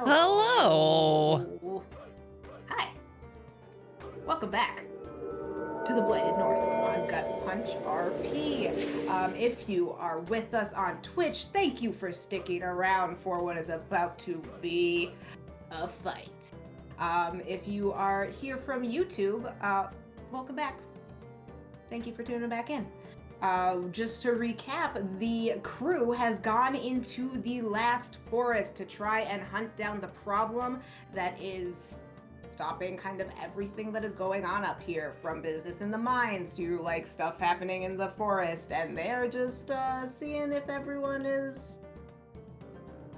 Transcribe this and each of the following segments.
Hello. Hi. Welcome back to the Blighted North on GutPunchRP. If you are with us on Twitch, thank you for sticking around for what is about to be a fight. If you are here from YouTube, welcome back. Thank you for tuning back in. Just to recap, the crew has gone into the last forest to try and hunt down the problem that is stopping kind of everything that is going on up here, from business in the mines to like stuff happening in the forest, and they're just seeing if everyone is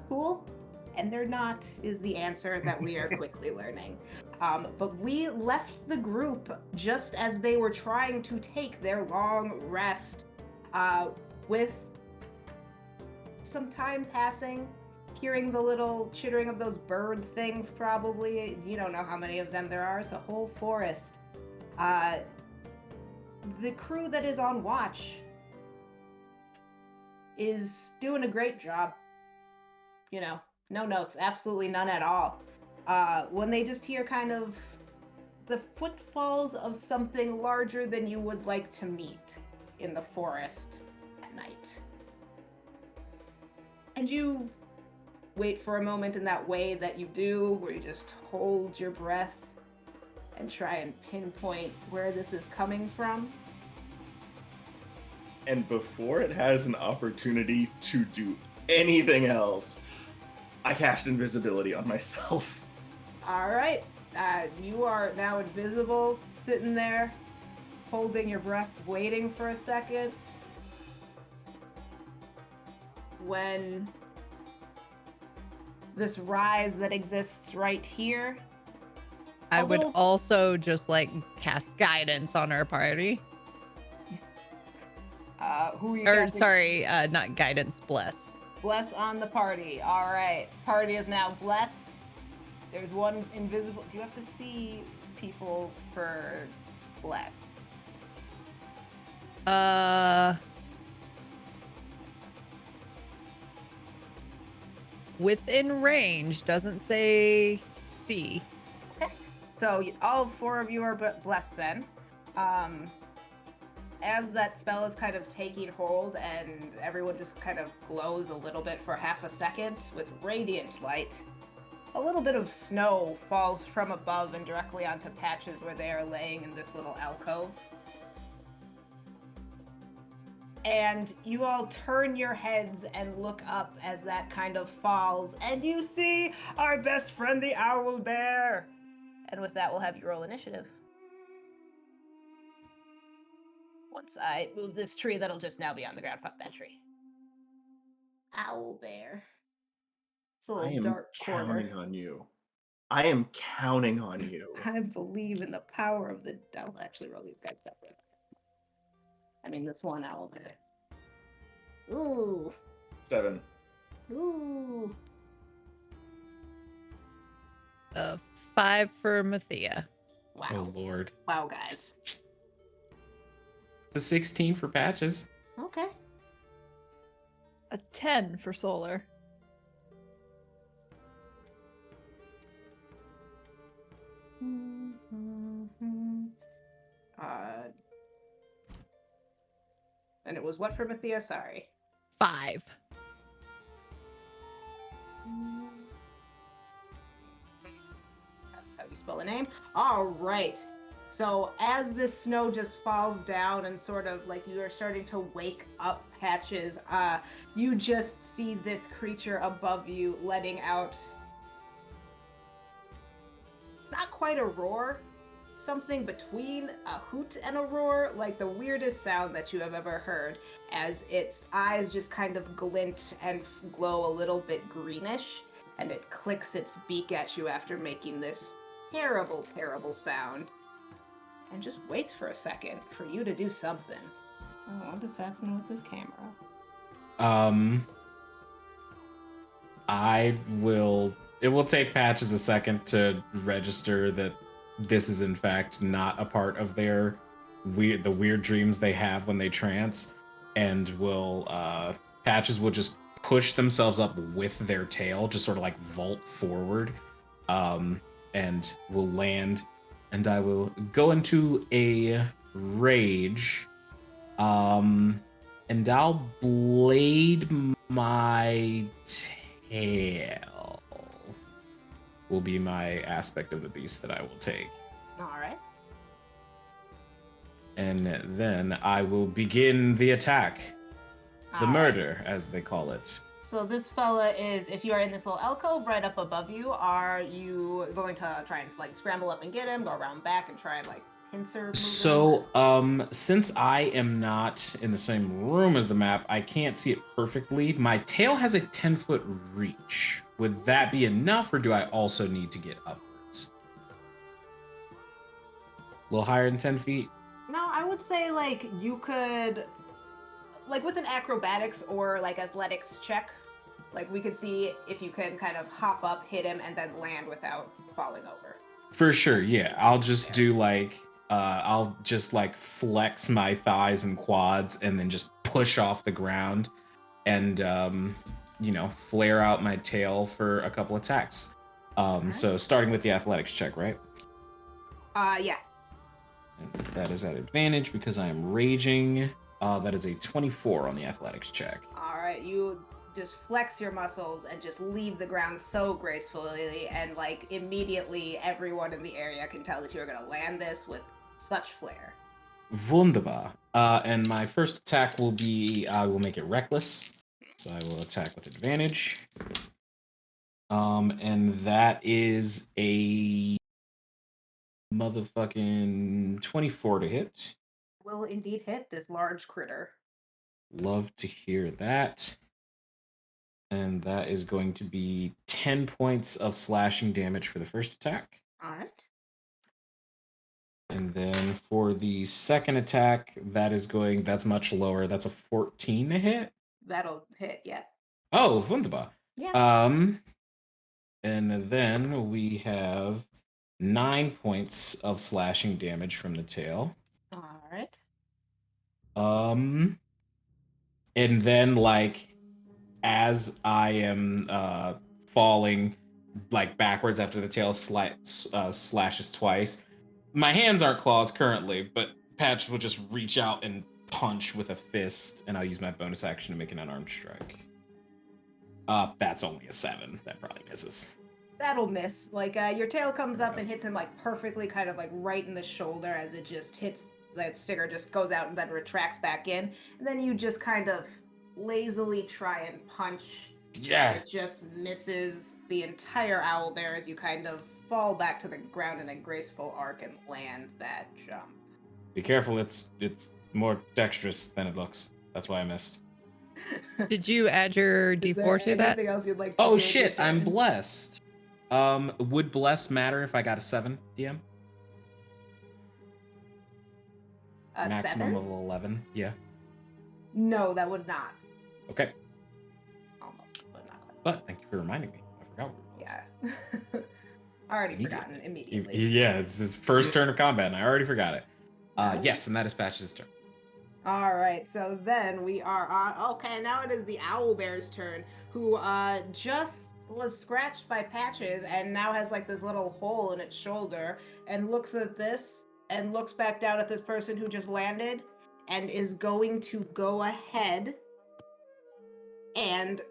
cool. And they're not, is the answer that we are quickly learning. But we left the group just as they were trying to take their long rest, with some time passing, hearing the little chittering of those bird things probably. You don't know how many of them there are, it's a whole forest. The crew that is on watch is doing a great job. You know, no notes, absolutely none at all. When they just hear kind of the footfalls of something larger than you would like to meet in the forest at night. And you wait for a moment in that way that you do, where you just hold your breath and try and pinpoint where this is coming from. And before it has an opportunity to do anything else, I cast invisibility on myself. All right, you are now invisible, sitting there, holding your breath, waiting for a second. When this rise that exists right here, I would also just like cast guidance on our party. Who are you Or casting? sorry, not guidance, bless. Bless on the party. All right. Party is now blessed. There's one invisible. Do you have to see people for bless? Within range, doesn't say see. Okay. So all four of you are blessed then. As that spell is kind of taking hold and everyone just kind of glows a little bit for half a second with radiant light, a little bit of snow falls from above and directly onto Patches where they are laying in this little alcove. And you all turn your heads and look up as that kind of falls, and you see our best friend, the owl bear. And with that, we'll have you roll initiative. Once I move this tree, that'll just now be on the ground. Fuck that tree. Owl bear. It's a little dark corner. I am counting on you. I am counting on you. I believe in the power of the... I'll actually roll these guys separately. I mean, this one owl bear. Ooh. 7. Ooh. 5 for Mathia. Wow. Oh, Lord. Wow, guys. It's a 16 for Patches. Okay. A 10 for Solar. And it was what for Mathia? Sorry. 5. That's how you spell a name. All right. So as this snow just falls down and sort of like you are starting to wake up, Patches, you just see this creature above you letting out not quite a roar, something between a hoot and a roar, like the weirdest sound that you have ever heard, as its eyes just kind of glint and glow a little bit greenish, and it clicks its beak at you after making this terrible, terrible sound, and just waits for a second for you to do something. Oh, what is happening with this camera? It will take Patches a second to register that this is in fact not a part of the weird dreams they have when they trance, and Patches will just push themselves up with their tail, just sort of like vault forward, and will land. And I will go into a rage, and I'll blade my tail. Will be my aspect of the beast that I will take. All right. And then I will begin the attack. The All right. murder, as they call it. So this fella is, if you are in this little alcove right up above you, are you going to try and like scramble up and get him, go around back and try and like pincer move him? So, since I am not in the same room as the map, I can't see it perfectly. My tail has a 10-foot reach. Would that be enough, or do I also need to get upwards? A little higher than 10 feet? No, I would say like you could, like with an acrobatics or like athletics check, like we could see if you can kind of hop up, hit him, and then land without falling over. For sure, yeah. I'll just do like, I'll just like flex my thighs and quads and then just push off the ground and, you know, flare out my tail for a couple attacks. So starting with the athletics check, right? Yeah. And that is at advantage because I am raging. That is a 24 on the athletics check. All right, you just flex your muscles and just leave the ground so gracefully, and like immediately everyone in the area can tell that you're gonna land this with such flair. Wunderbar. And my first attack will be, I will make it reckless. So I will attack with advantage. And that is a motherfucking 24 to hit. Will indeed hit this large critter. Love to hear that. And that is going to be 10 points of slashing damage for the first attack. All right. And then for the second attack, that's much lower. That's a 14 to hit. That'll hit, yeah. Oh, wunderbar. Yeah. And then we have 9 points of slashing damage from the tail. All right. And then like as I am falling like backwards after the tail slashes twice, my hands aren't claws currently, but Patch will just reach out and punch with a fist, and I'll use my bonus action to make an unarmed strike. That's only a 7. That probably misses. That'll miss. Like your tail comes up and hits him like perfectly, kind of like right in the shoulder as it just hits. That sticker just goes out and then retracts back in, and then you just kind of lazily try and punch. Yeah. It just misses the entire owlbear as you kind of fall back to the ground in a graceful arc and land that jump. Be careful, it's more dexterous than it looks. That's why I missed. Did you add your D4 to that? Anything else you'd like to Oh do? shit, I'm blessed. Would bless matter if I got a 7, DM? A Maximum 7? of 11, yeah. No, that would not. Okay, Almost, but not quite. but thank you for reminding me. I forgot what it was. Yeah. Already forgotten immediately. Yeah, it's his first turn of combat, and I already forgot it. Yes, and that is Patch's turn. All right, so then we are on. Okay, now it is the owlbear's turn, who just was scratched by Patches and now has like this little hole in its shoulder, and looks at this and looks back down at this person who just landed, and is going to go ahead and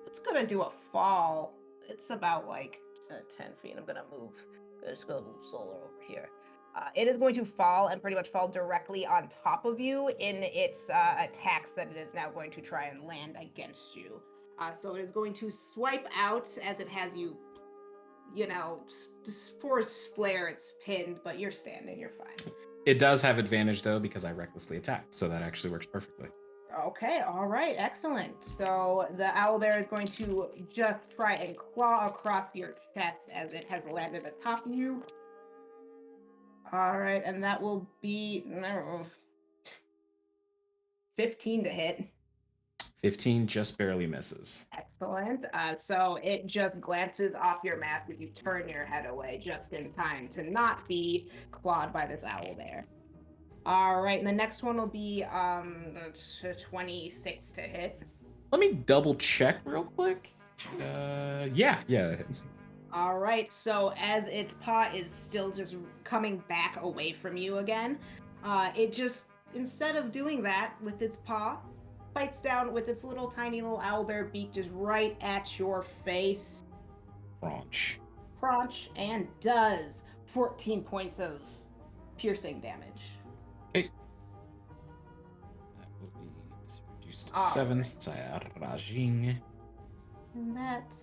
it's gonna do a fall. It's about like 10 feet. I'm gonna move. Just gonna move Solar over here. It is going to fall and pretty much fall directly on top of you in its attacks that it is now going to try and land against you. So it is going to swipe out as it has you, force flare. It's pinned, but you're standing. You're fine. It does have advantage, though, because I recklessly attacked, so that actually works perfectly. Okay, all right, excellent. So the owlbear is going to just try and claw across your chest as it has landed atop you. All right, and that will be 15 to hit. 15 just barely misses. Excellent. So it just glances off your mask as you turn your head away just in time to not be clawed by this owlbear. All right, and the next one will be 26 to hit. Let me double check real quick. Yeah, it hits. All right, so as its paw is still just coming back away from you again, it just, instead of doing that with its paw, bites down with its little tiny little owlbear beak just right at your face. Crunch, and does 14 points of piercing damage. Okay. That will be reduced to 7 since I had Rajing. And that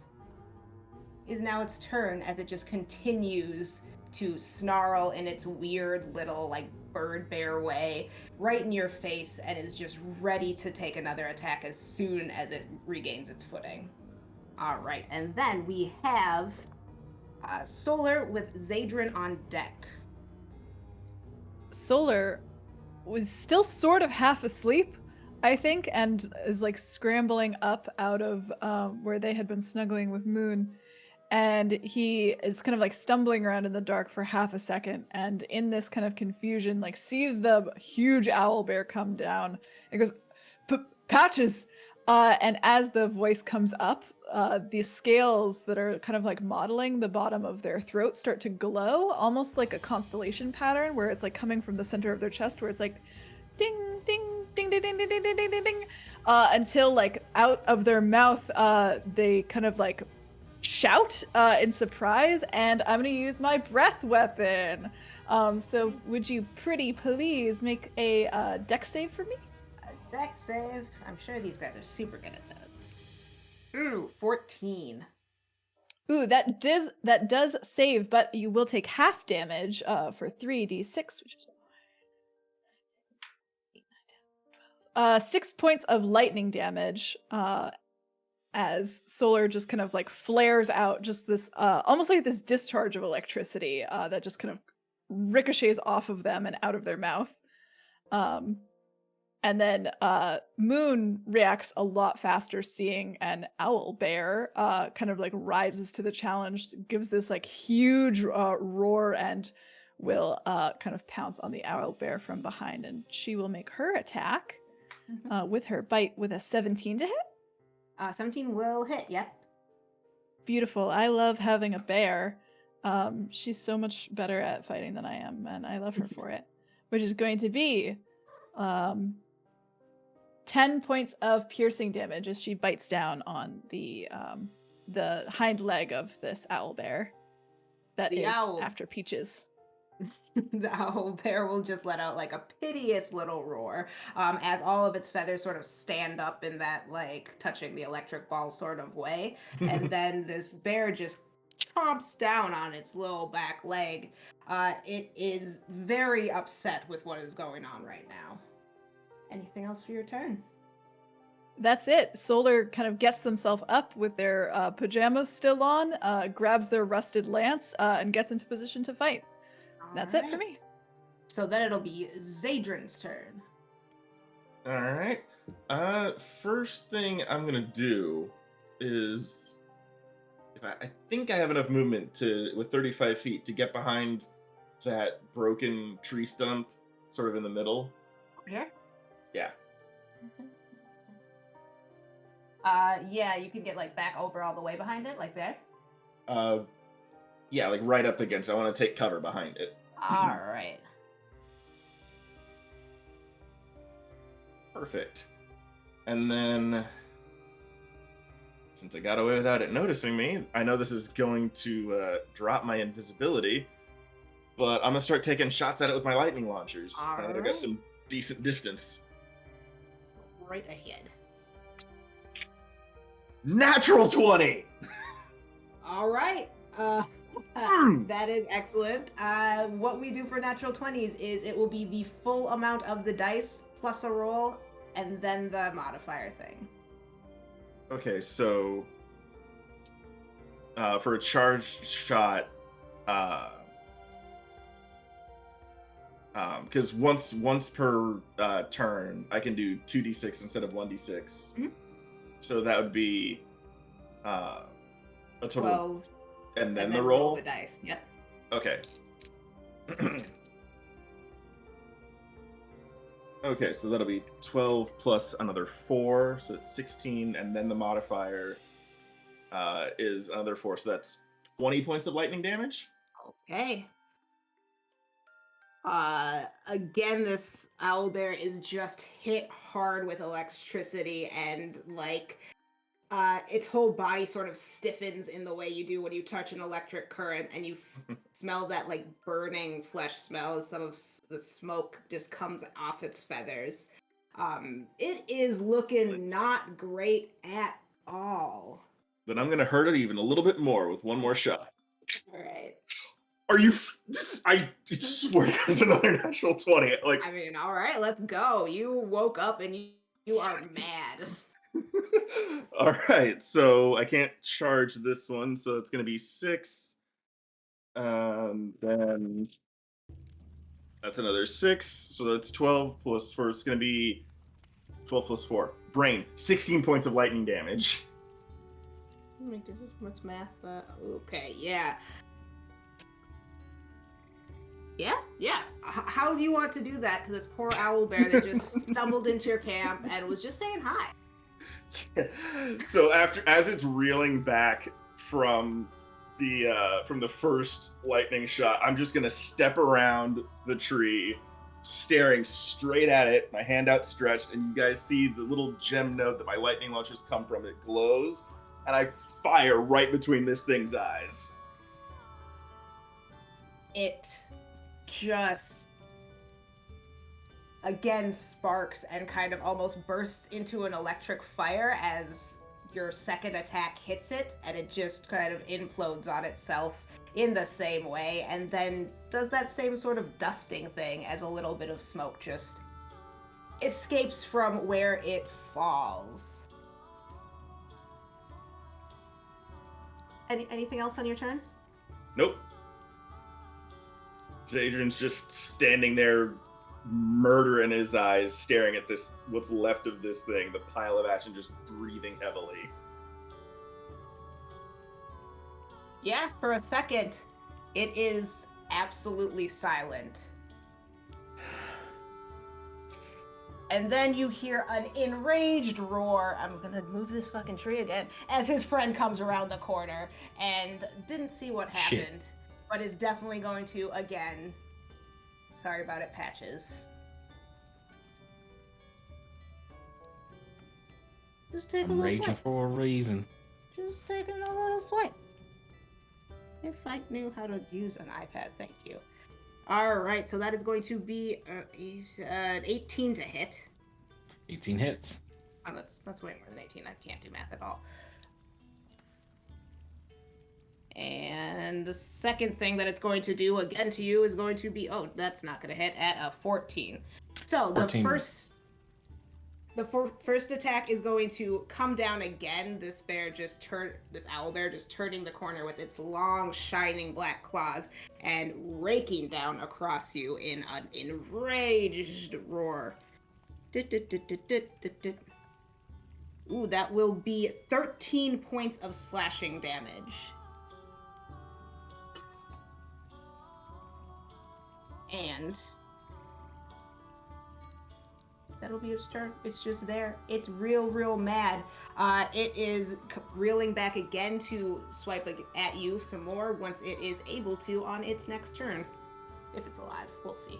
is now its turn as it just continues to snarl in its weird little like bird bear way right in your face and is just ready to take another attack as soon as it regains its footing. All right, and then we have Solar with Zaedrin on deck. Solar was still sort of half asleep, I think, and is like scrambling up out of where they had been snuggling with Moon. And he is kind of like stumbling around in the dark for half a second. And in this kind of confusion, like sees the huge owlbear come down and goes, Patches! And as the voice comes up, the scales that are kind of like modeling the bottom of their throat start to glow, almost like a constellation pattern where it's like coming from the center of their chest, where it's like ding, ding, ding, ding, ding, ding, ding, ding, ding, ding, until like out of their mouth, they kind of like shout in surprise, and I'm gonna use my breath weapon. So would you pretty please make a dex save for me? A dex save. I'm sure these guys are super good at this. Ooh, 14. Ooh, that does save, but you will take half damage for 3d6, which is 6 points of lightning damage. As Solar just kind of like flares out just this almost like this discharge of electricity that just kind of ricochets off of them and out of their mouth. And then Moon reacts a lot faster, seeing an owlbear kind of like rises to the challenge, gives this like huge roar, and will kind of pounce on the owlbear from behind, and she will make her attack with her bite with a 17 to hit. 17 will hit, yep. Beautiful. I love having a bear. She's so much better at fighting than I am, and I love her for it. Which is going to be 10 points of piercing damage as she bites down on the hind leg of this owlbear that is after Peaches. The owlbear will just let out like a piteous little roar as all of its feathers sort of stand up in that like touching the electric ball sort of way. And then this bear just chomps down on its little back leg. It is very upset with what is going on right now. Anything else for your turn? That's it. Solar kind of gets themselves up with their pajamas still on, grabs their rusted lance, and gets into position to fight. That's it for me. So then it'll be Zaedrin's turn. All right. First thing I'm gonna do is, if I think I have enough movement with 35 feet to get behind that broken tree stump, sort of in the middle. Here? Yeah. Yeah, you can get like back over all the way behind it, like there. Yeah, like right up against it. I want to take cover behind it. All right. Perfect. And then, since I got away without it noticing me, I know this is going to drop my invisibility, but I'm gonna start taking shots at it with my lightning launchers. Now that I've got some decent distance. Right ahead. Natural 20! All right. That is excellent. What we do for natural 20s is it will be the full amount of the dice plus a roll and then the modifier thing. Okay, so for a charged shot, because once per turn, I can do 2d6 instead of 1d6. Mm-hmm. So that would be a total 12. And then the roll? The dice, yep. Okay. Okay, so that'll be 12 plus another 4, so it's 16, and then the modifier is another 4, so that's 20 points of lightning damage. Okay. Again, this owlbear is just hit hard with electricity, and like its whole body sort of stiffens in the way you do when you touch an electric current, and you smell that like burning flesh smell as some of the smoke just comes off its feathers. It is looking not great at all. Then I'm gonna hurt it even a little bit more with one more shot. All right. Are you? I swear it's another natural 20. Like, I mean, all right, let's go. You woke up and you are mad. all right, so I can't charge this one, so it's gonna be 6. Then that's another 6, so that's 12 plus 4. It's gonna be 12 plus 4. Brain, 16 points of lightning damage. What's math? Okay, yeah. Yeah. How do you want to do that to this poor owlbear that just stumbled into your camp and was just saying hi? So as it's reeling back from the first lightning shot, I'm just gonna step around the tree, staring straight at it, my hand outstretched, and you guys see the little gem node that my lightning launchers come from. It glows, and I fire right between this thing's eyes. It just again sparks and kind of almost bursts into an electric fire as your second attack hits it, and it just kind of implodes on itself in the same way, and then does that same sort of dusting thing as a little bit of smoke just escapes from where it falls. Anything else on your turn? Nope. Zaedrin's just standing there, murder in his eyes, staring at this, what's left of this thing, the pile of ash, and just breathing heavily. Yeah, for a second, it is absolutely silent. And then you hear an enraged roar. I'm gonna move this fucking tree again, as his friend comes around the corner and didn't see what happened, but is definitely going to again. Sorry about it, Patches. Just take a I'm little raging swipe. for a reason. Just taking a little swipe. If I knew how to use an iPad, thank you. All right, so that is going to be an 18 to hit. 18 hits. Oh, that's way more than 18. I can't do math at all. And the second thing that it's going to do again to you is going to be, oh, that's not going to hit, at a 14. So 14. The first attack is going to come down again. This owl bear just turning the corner with its long, shining black claws and raking down across you in an enraged roar. Ooh, that will be 13 points of slashing damage. And that'll be its turn. It's just there. It's real mad. It is reeling back again to swipe at you some more once it is able to on its next turn. If it's alive, we'll see.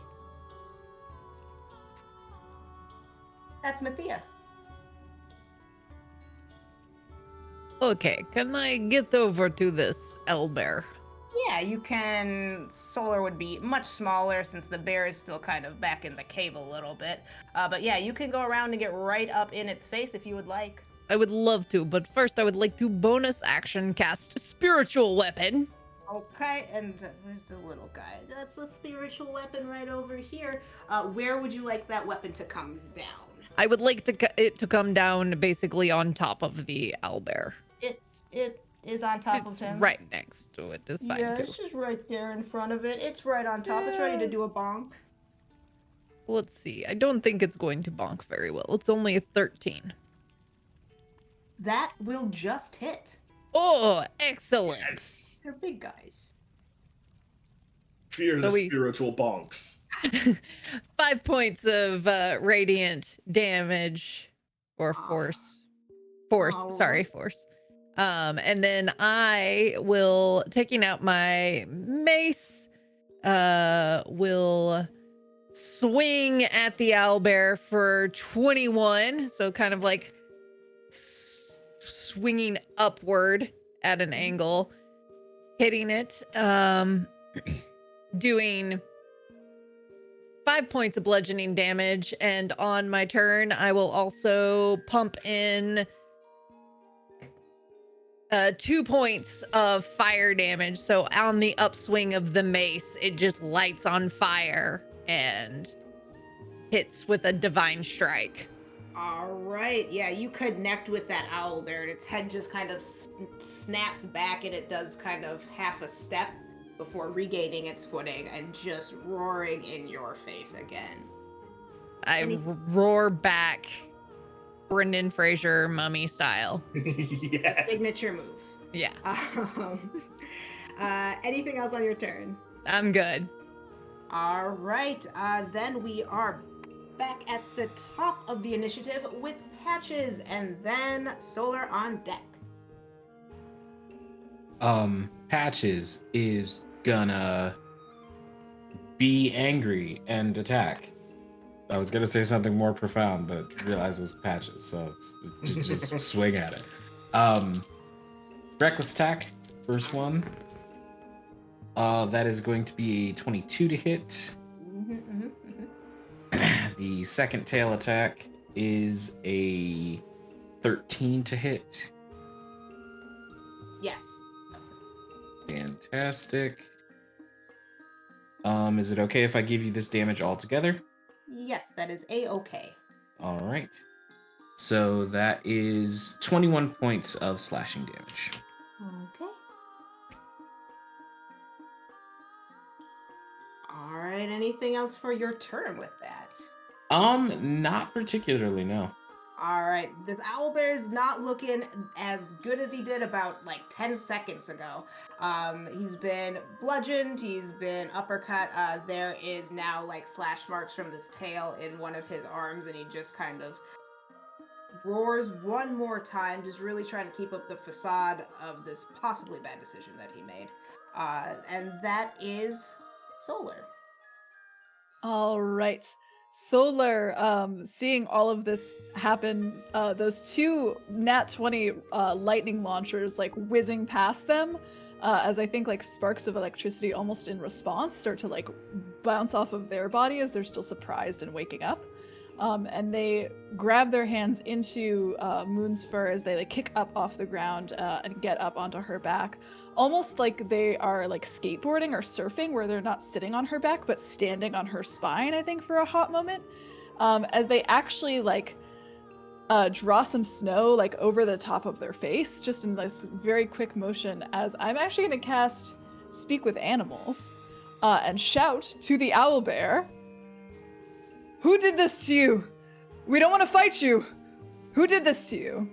That's Mathia. Okay, can I get over to this owlbear? Yeah, you can. Solar would be much smaller since the bear is still kind of back in the cave a little bit. But yeah, you can go around and get right up in its face if you would like. I would love to, but first I would like to bonus action cast Spiritual Weapon. Okay, and where's the little guy? That's the spiritual weapon right over here. Where would you like that weapon to come down? I would like it to come down basically on top of the owlbear. It is on top It's of him. right next to it. It's fine Yeah, too. it's just right there in front of it. It's right on top. It's ready to do a bonk. Let's see. I don't think it's going to bonk very well. It's only a 13. That will just hit. Oh, excellent. Yes. They're big guys. Fear So the spiritual bonks. 5 points of radiant damage or force. All Sorry, right. force. And then I will, taking out my mace, will swing at the owlbear for 21. So kind of like swinging upward at an angle, hitting it, doing 5 points of bludgeoning damage. And on my turn, I will also pump in 2 points of fire damage. So on the upswing of the mace, it just lights on fire and hits with a divine strike. All right. Yeah, you connect with that owl bear, and its head just kind of snaps back, and it does kind of half a step before regaining its footing and just roaring in your face again. I roar back, Brendan Fraser mummy style. The signature move. Yeah, Anything else on your turn? I'm good. All right. Then we are back at the top of the initiative with Patches, and then Solar on deck. Patches is gonna be angry and attack. I was gonna say something more profound, but realized it was Patches, so it's just swing at it. Reckless attack, first one. That is going to be a 22 to hit. The second tail attack is a 13 to hit. Yes. Fantastic. Is it okay if I give you this damage all together? Yes, that is A-okay. All right. So that is 21 points of slashing damage. Okay. All right. Anything else for your turn with that? Not particularly, no. All right. This owlbear is not looking as good as he did about like 10 seconds ago. He's been bludgeoned. He's been uppercut. There is now like slash marks from this tail in one of his arms, and he just kind of roars one more time, just really trying to keep up the facade of this possibly bad decision that he made. And that is Solar. All right. Solar, seeing all of this happen, those two nat 20 lightning launchers like whizzing past them, as I think like sparks of electricity almost in response start to like bounce off of their body as they're still surprised and waking up. And they grab their hands into Moon's fur as they like kick up off the ground and get up onto her back, almost like they are like skateboarding or surfing, where they're not sitting on her back but standing on her spine, I think, for a hot moment, as they actually like draw some snow like over the top of their face, just in this very quick motion, as I'm actually going to cast Speak with Animals and shout to the owlbear, "Who did this to you? We don't want to fight you. Who did this to you?"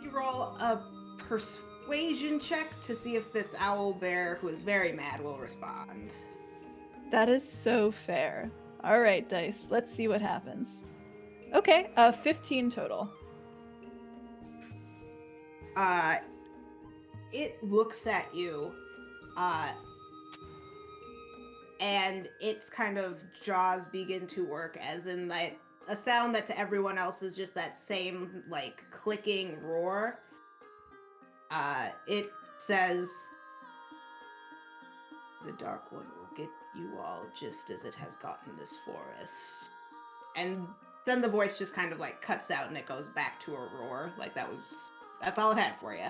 You roll a persuasion check to see if this owlbear, who is very mad, will respond. That is so fair. All right, dice. Let's see what happens. Okay, 15 total. It looks at you, and its kind of jaws begin to work, as in like a sound that to everyone else is just that same like clicking roar. It says, "The Dark One will get you all just as it has gotten this forest." And then the voice just kind of like cuts out and it goes back to a roar. Like that's all it had for you.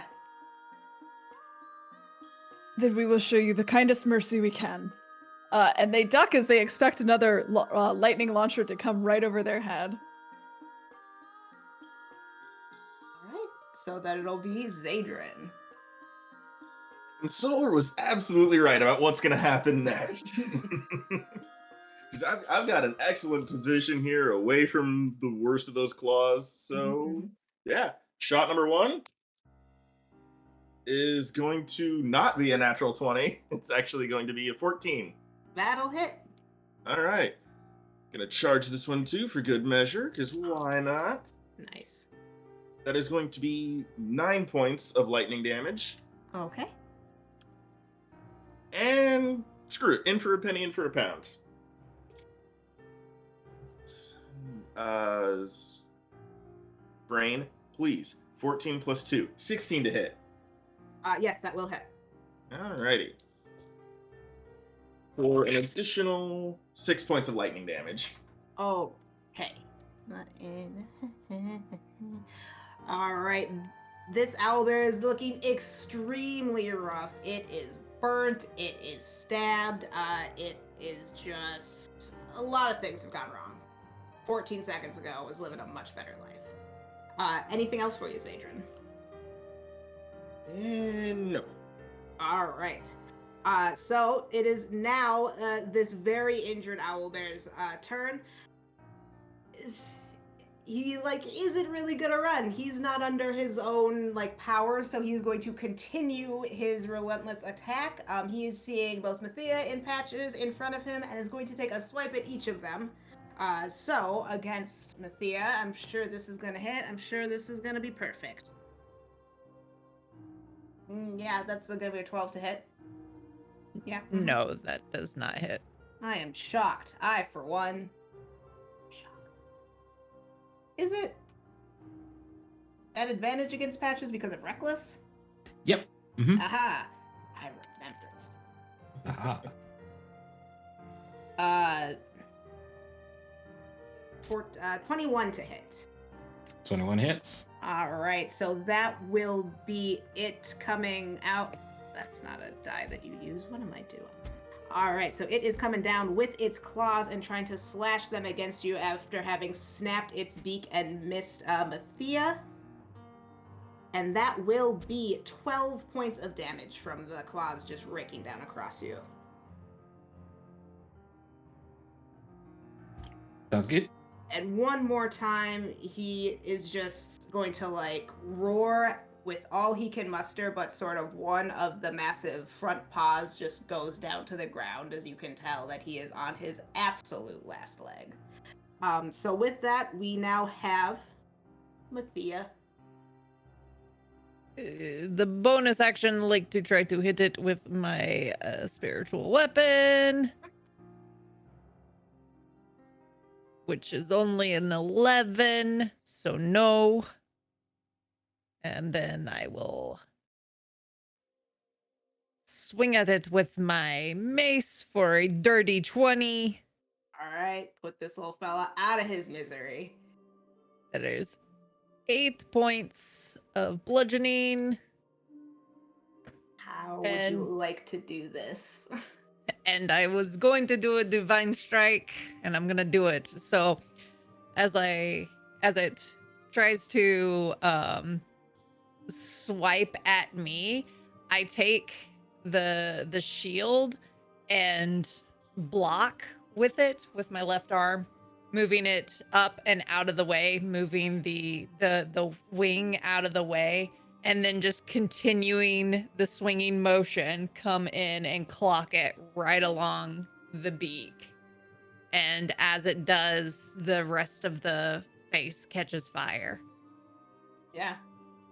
"Then we will show you the kindest mercy we can." And they duck as they expect another lightning launcher to come right over their head. Alright, so then it'll be Zaedrin. And Solar was absolutely right about what's going to happen next. Because I've got an excellent position here away from the worst of those claws. So, yeah. Shot number one. is going to not be a natural 20. It's actually going to be a 14. That'll hit. All right. Gonna charge this one too for good measure, because why not? Nice. That is going to be 9 points of lightning damage. Okay. And screw it. In for a penny, in for a pound. Brain, please. 14 plus 2. 16 to hit. Yes, that will hit. Alrighty. For an additional 6 points of lightning damage. Okay. All right. This owlbear is looking extremely rough. It is burnt. It is stabbed. It is just a lot of things have gone wrong. 14 seconds ago was living a much better life. Anything else for you, Zaedrin? No. All right. So it is now this very injured owlbear's turn. He isn't really gonna run. He's not under his own power, so he's going to continue his relentless attack. He is seeing both Mathia and Patches in front of him and is going to take a swipe at each of them. So against Mathia, I'm sure this is gonna hit. I'm sure this is gonna be perfect. Yeah, that's gonna be a 12 to hit. Yeah. No, that does not hit. I am shocked. I, for one, shocked. Is it at advantage against Patches because of Reckless? Yep. Mm-hmm. Aha! I remembered. Aha. 21 to hit. 21 hits. All right, so that will be it coming out. That's not a die that you use. What am I doing? All right, so it is coming down with its claws and trying to slash them against you after having snapped its beak and missed Mathia. And that will be 12 points of damage from the claws just raking down across you. Sounds good. And one more time, he is just going to roar with all he can muster, but sort of one of the massive front paws just goes down to the ground, as you can tell that he is on his absolute last leg. So with that, we now have Mathia. The bonus action, to try to hit it with my spiritual weapon, which is only an 11, so no. And then I will swing at it with my mace for a dirty 20. All right, put this little fella out of his misery. That is 8 points of bludgeoning. How would you like to do this? And I was going to do a divine strike, and I'm gonna do it. So as it tries to swipe at me, I take the shield and block with it with my left arm, moving it up and out of the way, moving the wing out of the way, and then just continuing the swinging motion, come in and clock it right along the beak. And as it does, the rest of the face catches fire. Yeah.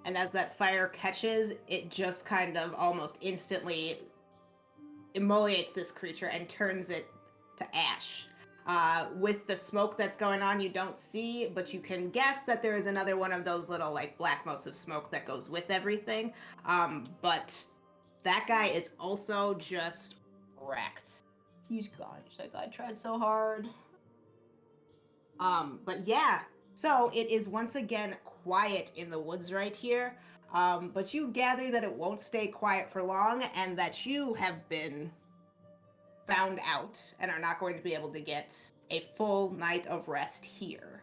And as that fire catches, it just kind of almost instantly immolates this creature and turns it to ash. With the smoke that's going on, you don't see, but you can guess that there is another one of those little black motes of smoke that goes with everything. But that guy is also just wrecked. He's gone. That guy tried so hard. But yeah, so it is once again quiet in the woods right here. But you gather that it won't stay quiet for long, and that you have been found out and are not going to be able to get a full night of rest here.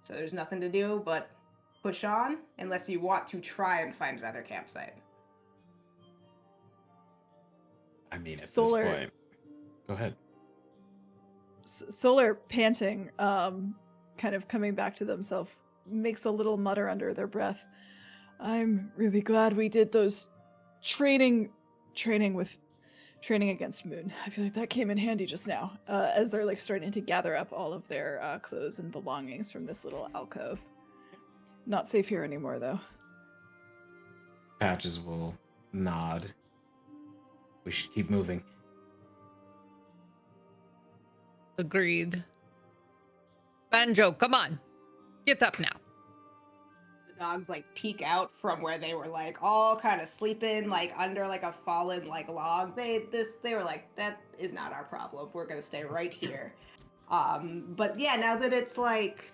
So there's nothing to do but push on, unless you want to try and find another campsite. I mean, at Solar- this point. Go ahead. Solar, panting, kind of coming back to themselves, makes a little mutter under their breath. I'm really glad we did those training against Moon. I feel like that came in handy just now, as they're like starting to gather up all of their clothes and belongings from this little alcove. Not safe here anymore, though. Patches will nod. We should keep moving. Agreed. Banjo, come on. Get up now. The dogs like peek out from where they were like all kind of sleeping like under like a fallen like log. They were like, that is not our problem. We're gonna stay right here. But yeah, now that it's like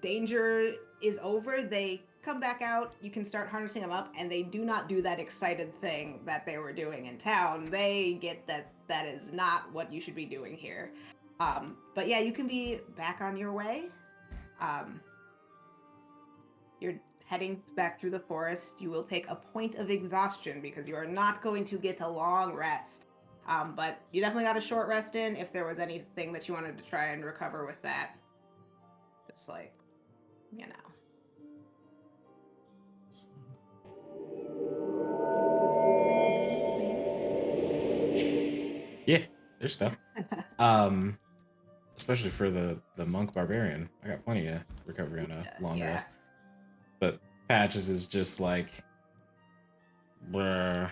danger is over, they come back out. You can start harnessing them up, and they do not do that excited thing that they were doing in town. They get that that is not what you should be doing here. But yeah, you can be back on your way. You're heading back through the forest. You will take a point of exhaustion because you are not going to get a long rest. But you definitely got a short rest in if there was anything that you wanted to try and recover with that. Just like, you know. Yeah, there's stuff. Especially for the monk barbarian. I got plenty of recovery on a long rest. But Patches is just like, bleh.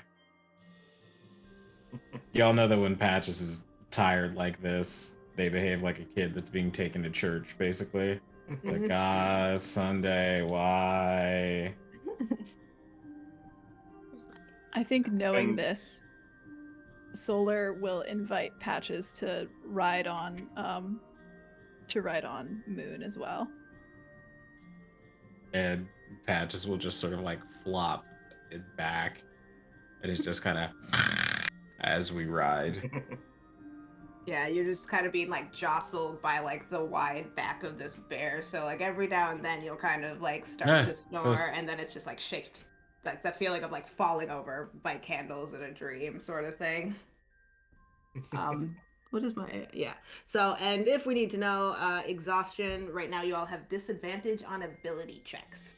Y'all know that when Patches is tired like this, they behave like a kid that's being taken to church, basically. Like, Sunday, why? I think knowing this, Solar will invite Patches to ride on Moon as well. And Patches will just sort of like flop it back, and it's just kind of as we ride. Yeah, you're just kind of being like jostled by like the wide back of this bear. So like every now and then you'll kind of like start to snore, and then it's just like shake, like the feeling of like falling over by candles in a dream sort of thing. What is my So, and if we need to know exhaustion, right now you all have disadvantage on ability checks.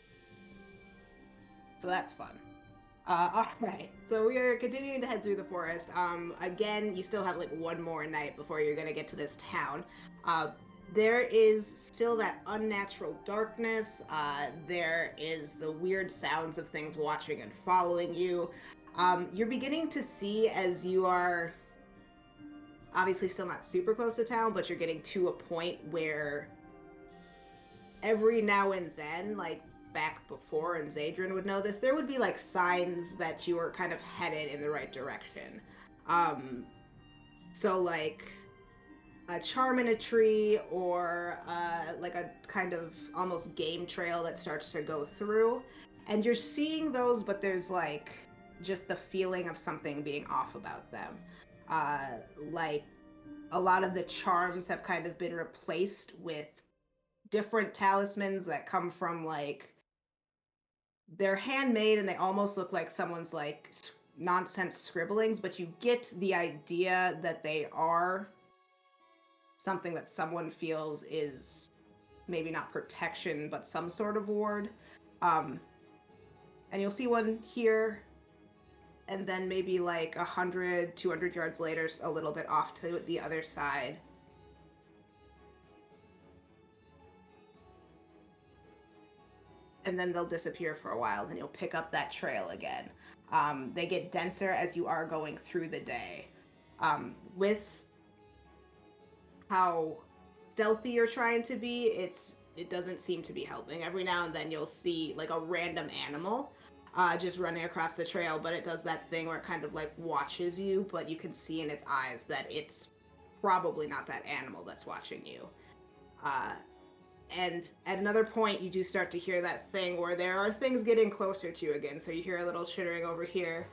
So that's fun. All right, so we are continuing to head through the forest. Again, you still have like one more night before you're gonna get to this town. There is still that unnatural darkness. There is the weird sounds of things watching and following you. You're beginning to see as you are obviously still not super close to town, but you're getting to a point where every now and then, like back before, and Zaedrin would know this, there would be like signs that you were kind of headed in the right direction. So like a charm in a tree, or like a kind of almost game trail that starts to go through, and you're seeing those, but there's like just the feeling of something being off about them. Like a lot of the charms have kind of been replaced with different talismans that come from like, they're handmade and they almost look like someone's like nonsense scribblings, but you get the idea that they are something that someone feels is maybe not protection, but some sort of ward. And you'll see one here, and then maybe like 100, 200 yards later, a little bit off to the other side. And then they'll disappear for a while, then you'll pick up that trail again. They get denser as you are going through the day. With how stealthy you're trying to be, it doesn't seem to be helping. Every now and then you'll see like a random animal just running across the trail, but it does that thing where it kind of like watches you, but you can see in its eyes that it's probably not that animal that's watching you. And at another point, you do start to hear that thing where there are things getting closer to you again. So you hear a little chittering over here,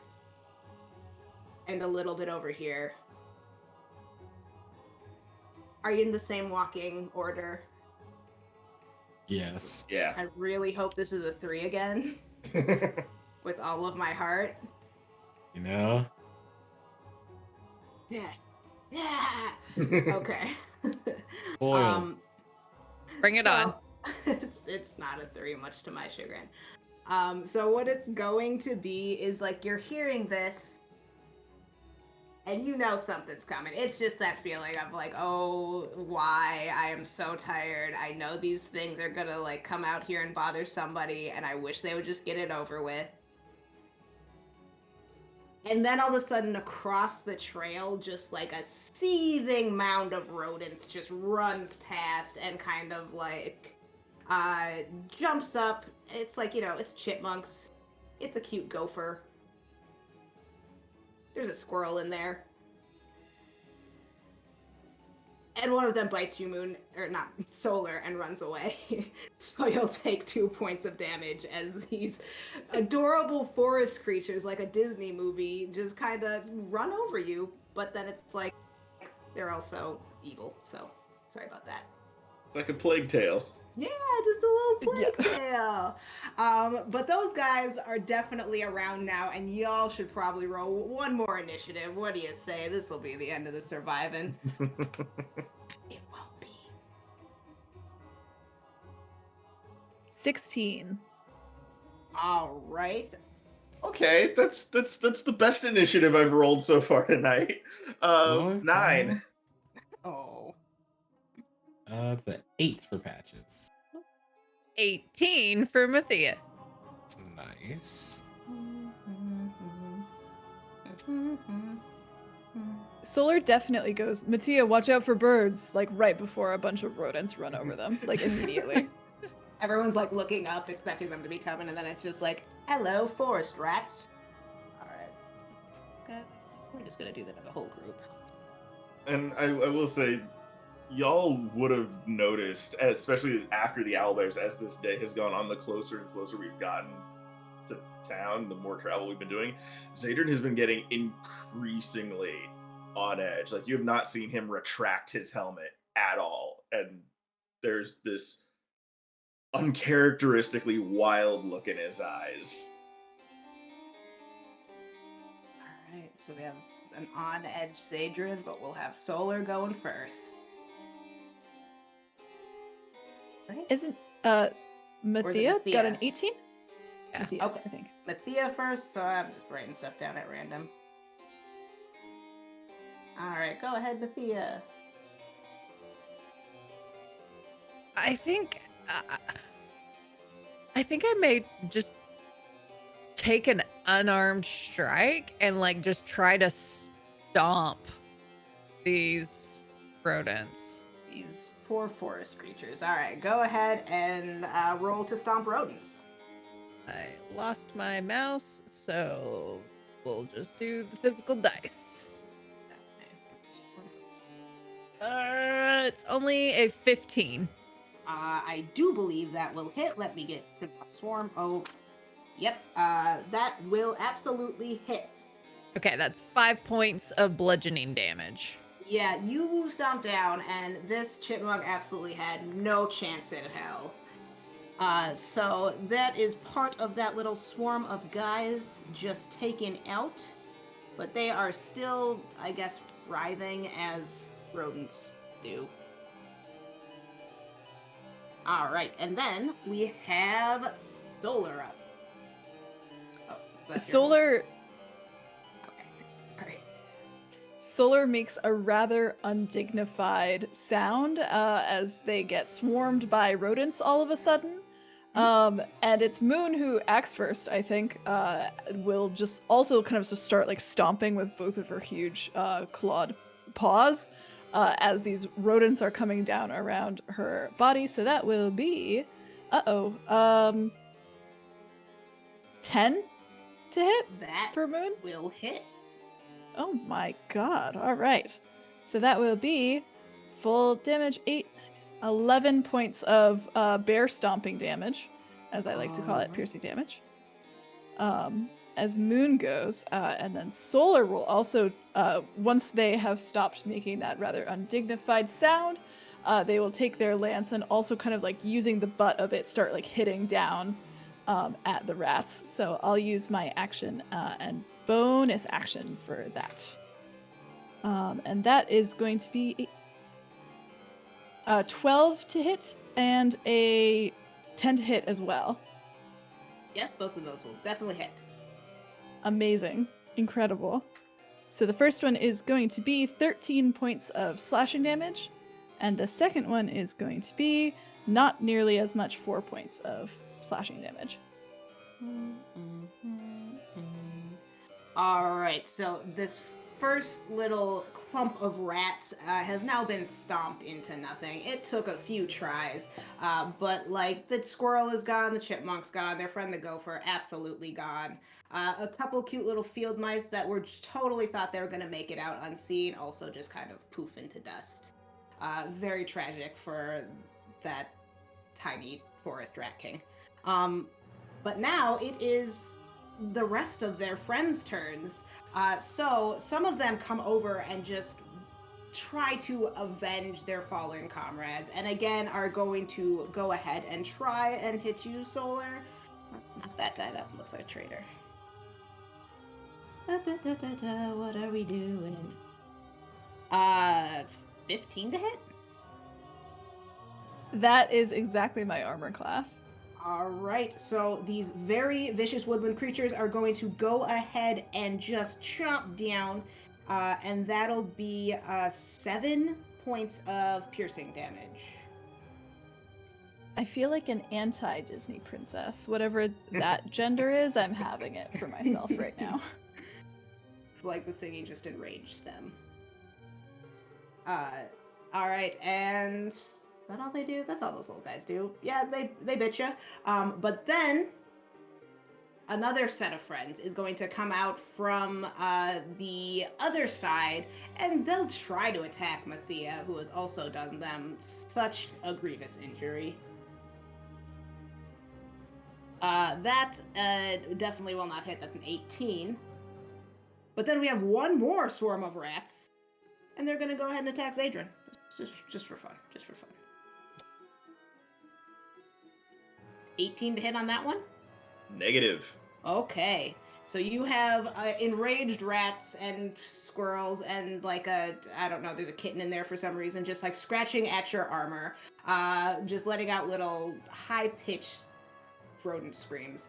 and a little bit over here. Are you in the same walking order? Yes. Yeah. I really hope this is a 3 again. With all of my heart. You know? Yeah. Okay. Boiled. Bring it on. It's not a 3, much to my chagrin. So what it's going to be is like you're hearing this and you know something's coming. It's just that feeling of like, oh, why? I am so tired. I know these things are gonna like come out here and bother somebody, and I wish they would just get it over with. And then all of a sudden, across the trail, just like a seething mound of rodents just runs past and kind of like jumps up. It's like, it's chipmunks. It's a cute gopher. There's a squirrel in there. And one of them bites you, Moon, or not, Solar, and runs away. So you'll take 2 points of damage as these adorable forest creatures, like a Disney movie, just kind of run over you. But then it's like, they're also evil, so sorry about that. It's like a plague tale. Yeah, just a little plague tale. But those guys are definitely around now, and y'all should probably roll one more initiative. What do you say? This will be the end of the surviving. It won't be. 16. All right. Okay, that's the best initiative I've rolled so far tonight. 9. Oh. It's an 8 for Patches. 18 for Mathia. Nice. Solar definitely goes, Mattia, watch out for birds, like right before a bunch of rodents run over them, like immediately. Everyone's like looking up, expecting them to be coming, and then it's just like, hello, forest rats. All right. Okay. We're just going to do that as a whole group. And I will say, y'all would have noticed, especially after the owlbears, as this day has gone on, the closer and closer we've gotten to town, the more travel we've been doing, Zaedrin has been getting increasingly on edge. Like, you have not seen him retract his helmet at all. And there's this uncharacteristically wild look in his eyes. All right, so we have an on-edge Zaedrin, but we'll have Solar going first. Right? Isn't Mathia? Mathia got an 18? Yeah. Mathia, Okay. I think. Mathia first, so I'm just writing stuff down at random. All right, go ahead, Mathia. I think I may just take an unarmed strike and like just try to stomp these rodents. These poor forest creatures. All right, go ahead and roll to stomp rodents. I lost my mouse, so we'll just do the physical dice. It's only a 15. I do believe that will hit. Let me get the swarm. Oh, yep. That will absolutely hit. Okay, that's 5 points of bludgeoning damage. Yeah, you stomped down, and this chipmunk absolutely had no chance in hell. So that is part of that little swarm of guys just taken out, but they are still, I guess, writhing as rodents do. All right, and then we have Solar up. Oh, is that your- Solar Okay, sorry. Solar makes a rather undignified sound as they get swarmed by rodents all of a sudden. And it's Moon who acts first, I think, will just also kind of just start like stomping with both of her huge clawed paws as these rodents are coming down around her body. So that will be, 10 to hit That for Moon. will hit. Oh my god. All right. So that will be full damage, 11 points of bear stomping damage, as I like to call it, piercing damage. As Moon goes, and then Solar will also, once they have stopped making that rather undignified sound, they will take their lance and also kind of like using the butt of it start like hitting down at the rats. So I'll use my action and bonus action for that. And that is going to be 12 to hit and a 10 to hit as well. Yes, both of those will definitely hit. Amazing. Incredible. So the first one is going to be 13 points of slashing damage, and the second one is going to be not nearly as much, 4 points of slashing damage. All right, so this first little clump of rats has now been stomped into nothing. It took a few tries, but like the squirrel is gone, the chipmunk's gone, their friend the gopher absolutely gone. A couple cute little field mice that were totally thought they were going to make it out unseen also just kind of poof into dust. Very tragic for that tiny forest rat king. But now it is the rest of their friends' turns. So some of them come over and just try to avenge their fallen comrades, and again are going to go ahead and try and hit you, Solar. Not that die, that looks like a traitor. What are we doing? 15 to hit? That is exactly my armor class. All right, so these very vicious woodland creatures are going to go ahead and just chomp down, and that'll be 7 points of piercing damage. I feel like an anti-Disney princess. Whatever that gender is, I'm having it for myself right now. Like the singing just enraged them. All right, and is that all they do? That's all those little guys do. Yeah, they bitch ya. But then another set of friends is going to come out from the other side, and they'll try to attack Mathia, who has also done them such a grievous injury. That definitely will not hit. That's an 18. But then we have one more swarm of rats, and they're going to go ahead and attack Zaedrin. Just for fun. Just for fun. 18 to hit on that one? Negative. Okay. So you have enraged rats and squirrels and like I don't know, there's a kitten in there for some reason, just like scratching at your armor, just letting out little high-pitched rodent screams.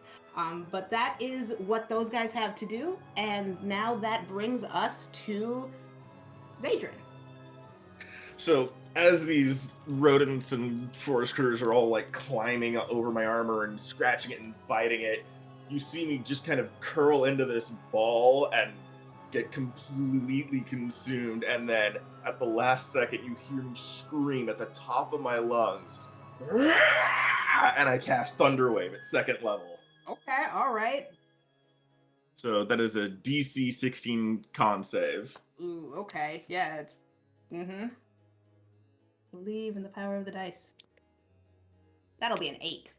But that is what those guys have to do, and now that brings us to Zaedrin. So as these rodents and forest critters are all like climbing over my armor and scratching it and biting it, you see me just kind of curl into this ball and get completely consumed, and then at the last second you hear me scream at the top of my lungs, and I cast Thunderwave at 2nd level. Okay, all right. So that is a DC 16 con save. Ooh, okay, yeah. Believe in the power of the dice. That'll be an 8.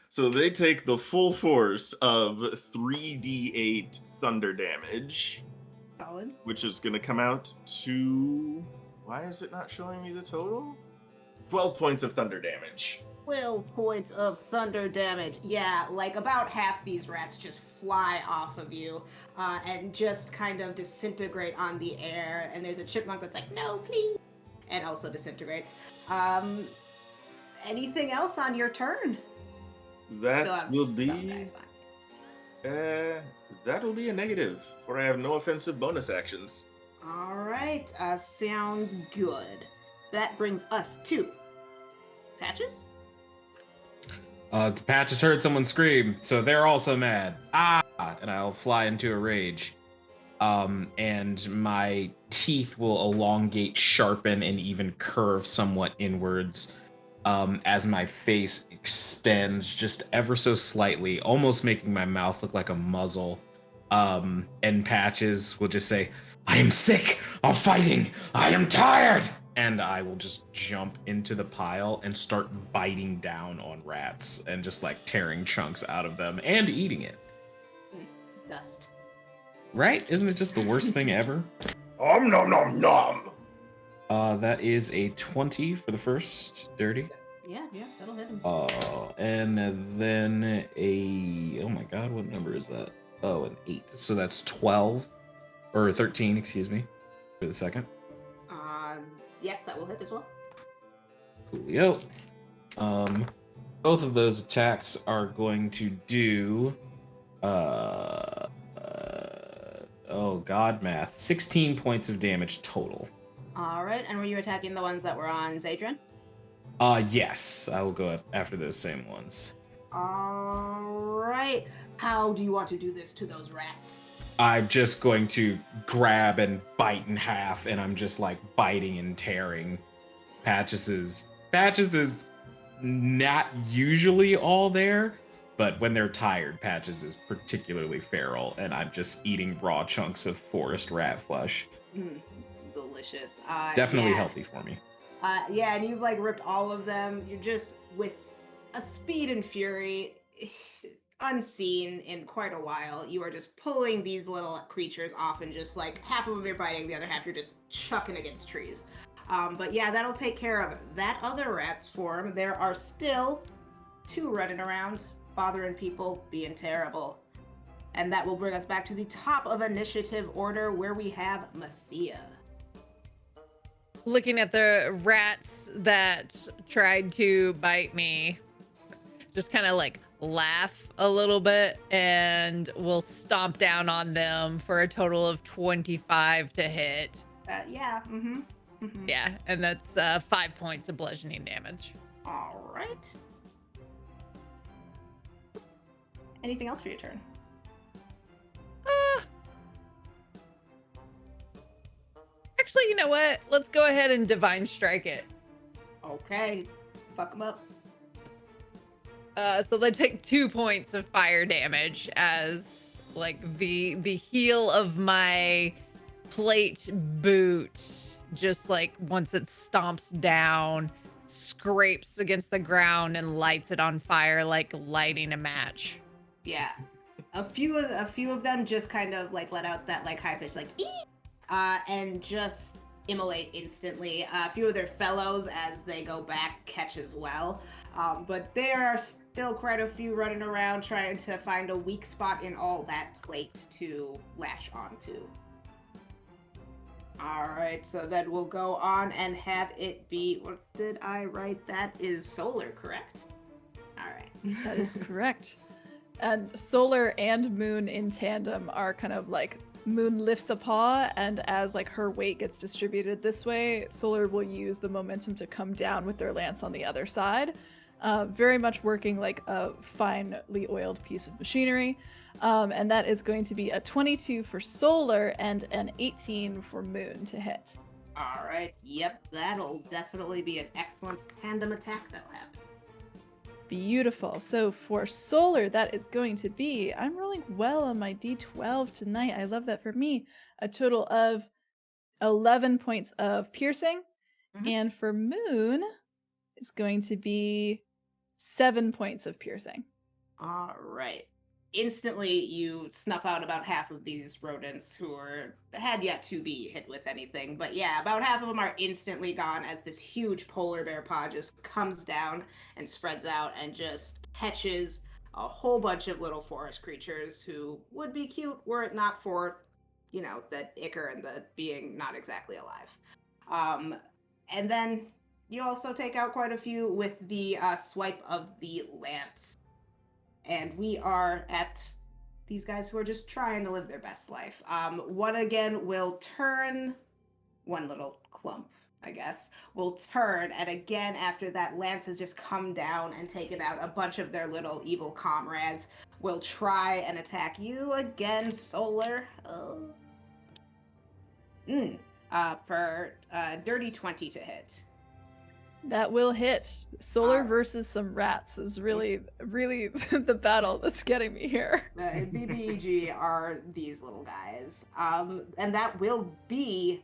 So they take the full force of 3d8 thunder damage. Solid. Which is going to come out to... Why is it not showing me the total? 12 points of thunder damage. 12 points of thunder damage. Yeah, like about half these rats just fly off of you and just kind of disintegrate on the air. And there's a chipmunk that's like, no, please. And also disintegrates. Anything else on your turn? That will be... some guys left. That will be a negative, for I have no offensive bonus actions. All right, sounds good. That brings us to Patches. Patches heard someone scream, so they're also mad. Ah! And I'll fly into a rage. And my teeth will elongate, sharpen, and even curve somewhat inwards as my face extends just ever so slightly, almost making my mouth look like a muzzle. And Patches will just say, I am sick of fighting. I am tired. And I will just jump into the pile and start biting down on rats and just like tearing chunks out of them and eating it. Dust. Right? Isn't it just the worst thing ever? Nom nom nom! That is a 20 for the first dirty. Yeah, that'll hit him. And then oh my god, what number is that? Oh, an 8. So that's 12, or 13, excuse me, for the second. Yes, that will hit as well. Coolio. Both of those attacks are going to do, oh god, math, 16 points of damage total. All right, and were you attacking the ones that were on Zaedrin? Yes, I will go after those same ones. All right. How do you want to do this to those rats? I'm just going to grab and bite in half, and I'm just like biting and tearing. Patches is not usually all there, but when they're tired, Patches is particularly feral, and I'm just eating raw chunks of forest rat flesh. Delicious. Definitely yeah. healthy for me. Yeah, and you've like ripped all of them. You're just with a speed and fury unseen in quite a while. You are just pulling these little creatures off, and just like half of them you're biting, the other half you're just chucking against trees. But yeah, that'll take care of that other rat's form. There are still 2 running around, bothering people, being terrible. And that will bring us back to the top of initiative order, where we have Mathia. Looking at the rats that tried to bite me, just kind of like laugh a little bit, and we'll stomp down on them for a total of 25 to hit. Yeah, Yeah, and that's 5 points of bludgeoning damage. All right. Anything else for your turn? Actually, you know what? Let's go ahead and Divine Strike it. Okay. Fuck them up. So they take 2 points of fire damage as like the heel of my plate boot, just like once it stomps down, scrapes against the ground and lights it on fire like lighting a match. Yeah. A few of them just kind of like let out that like high pitch like ee! And just immolate instantly. A few of their fellows, as they go back, catch as well. But there are still quite a few running around trying to find a weak spot in all that plate to latch onto. Alright, so then we'll go on and have it be, what did I write? That is Solar, correct? Alright. That is correct. And Solar and Moon in tandem are kind of like, Moon lifts a paw, and as like her weight gets distributed this way, Solar will use the momentum to come down with their lance on the other side. Very much working like a finely oiled piece of machinery. And that is going to be a 22 for Solar and an 18 for Moon to hit. Alright, yep, that'll definitely be an excellent tandem attack they'll have. Beautiful. So for Solar, that is going to be, I'm rolling well on my d12 tonight. I love that for me. A total of 11 points of piercing. Mhm. And for Moon, it's going to be 7 points of piercing. Alright. Instantly, you snuff out about half of these rodents who had yet to be hit with anything. But yeah, about half of them are instantly gone as this huge polar bear paw just comes down and spreads out and just catches a whole bunch of little forest creatures who would be cute were it not for, you know, the ichor and the being not exactly alive. And then you also take out quite a few with the swipe of the lance. And we are at these guys who are just trying to live their best life. One again will turn, one little clump, I guess, will turn, and again after that lance has just come down and taken out a bunch of their little evil comrades, will try and attack you again, Solar. For dirty 20 to hit. That will hit. Solar versus some rats is really, really the battle that's getting me here. The BBEG are these little guys. And that will be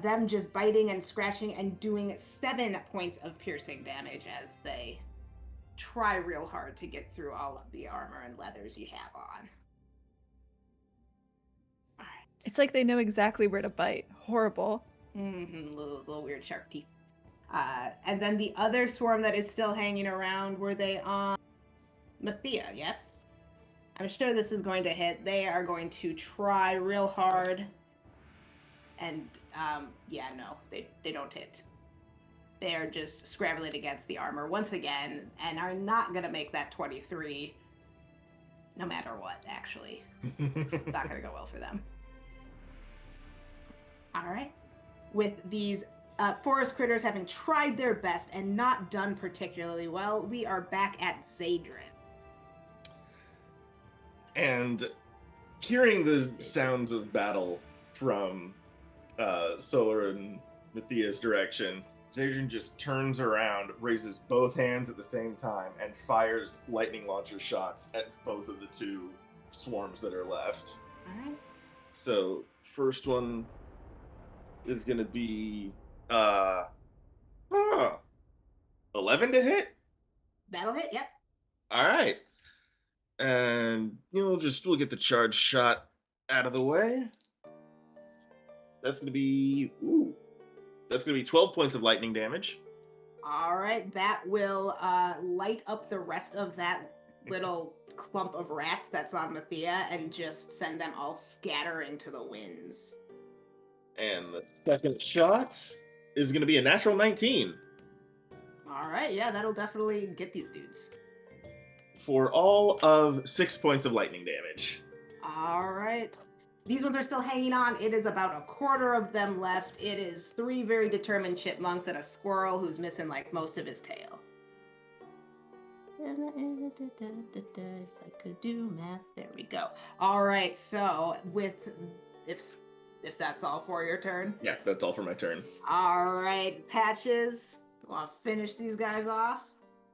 them just biting and scratching and doing 7 points of piercing damage as they try real hard to get through all of the armor and leathers you have on. All right. It's like they know exactly where to bite. Horrible. Those little weird sharp teeth. And then the other swarm that is still hanging around, were they on Mathia, yes? I'm sure this is going to hit. They are going to try real hard. And, yeah, no, they don't hit. They're just scrambling against the armor once again and are not going to make that 23 no matter what, actually. It's not going to go well for them. All right. With these forest critters having tried their best and not done particularly well, we are back at Zaedrin. And hearing the sounds of battle from Solar and Mathia's direction, Zaedrin just turns around, raises both hands at the same time, and fires lightning launcher shots at both of the two swarms that are left. All right. So, first one is going to be 11 to hit. That'll hit, yep. All right. And we'll get the charge shot out of the way. That's going to be 12 points of lightning damage. All right, that will light up the rest of that little clump of rats that's on Mathia and just send them all scatter into the winds. And the second shot is going to be a natural 19. All right, yeah, that'll definitely get these dudes. For all of 6 points of lightning damage. All right. These ones are still hanging on. It is about a quarter of them left. It is 3 very determined chipmunks and a squirrel who's missing like most of his tail. If I could do math, there we go. All right, so if that's all for your turn. Yeah, that's all for my turn. All right, Patches, want to finish these guys off?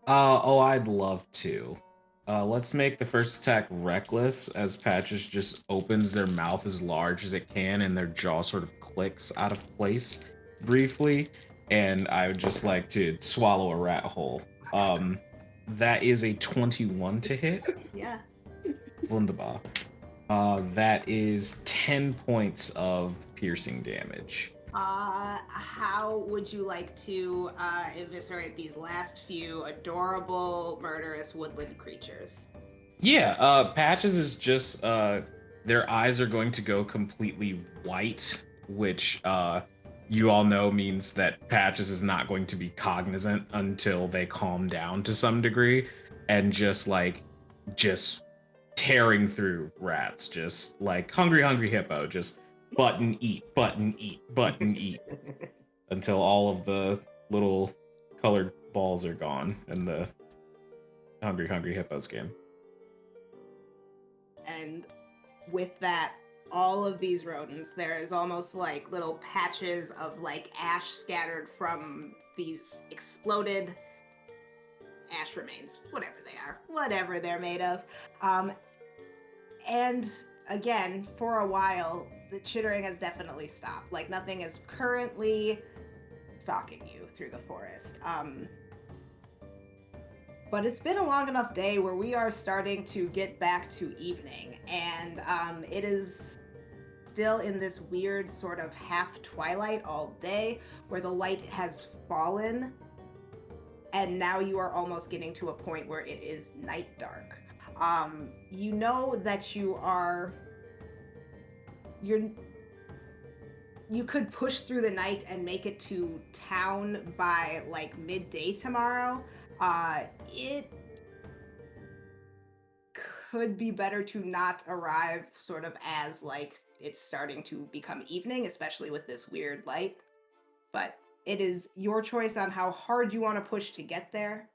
I'd love to. Let's make the first attack reckless as Patches just opens their mouth as large as it can and their jaw sort of clicks out of place briefly. And I would just like to swallow a rat whole. That is a 21 to hit. Yeah. Wunderbar. That is 10 points of piercing damage. How would you like to eviscerate these last few adorable, murderous woodland creatures? Yeah, Patches is just, their eyes are going to go completely white, which, you all know means that Patches is not going to be cognizant until they calm down to some degree, and just tearing through rats, just like hungry hippo, just button eat, until all of the little colored balls are gone in the hungry hippo skin. And with that, all of these rodents, there is almost like little patches of like ash scattered from these exploded ash remains, whatever they're made of. And again, for a while, the chittering has definitely stopped. Like nothing is currently stalking you through the forest. But it's been a long enough day where we are starting to get back to evening, and it is still in this weird sort of half twilight all day where the light has fallen, and now you are almost getting to a point where it is night dark. You know that you could push through the night and make it to town by like midday tomorrow. It could be better to not arrive sort of as like it's starting to become evening, especially with this weird light. But it is your choice on how hard you want to push to get there.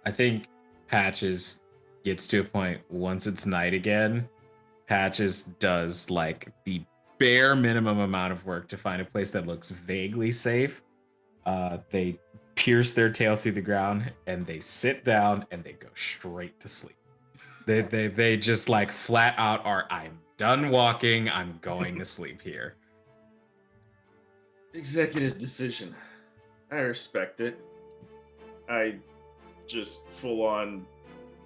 I think Patches gets to a point once it's night again. Patches does like the bare minimum amount of work to find a place that looks vaguely safe. They pierce their tail through the ground and they sit down and they go straight to sleep. They just like flat out are, I'm done walking, I'm going to sleep here. Executive decision. I respect it. I just full on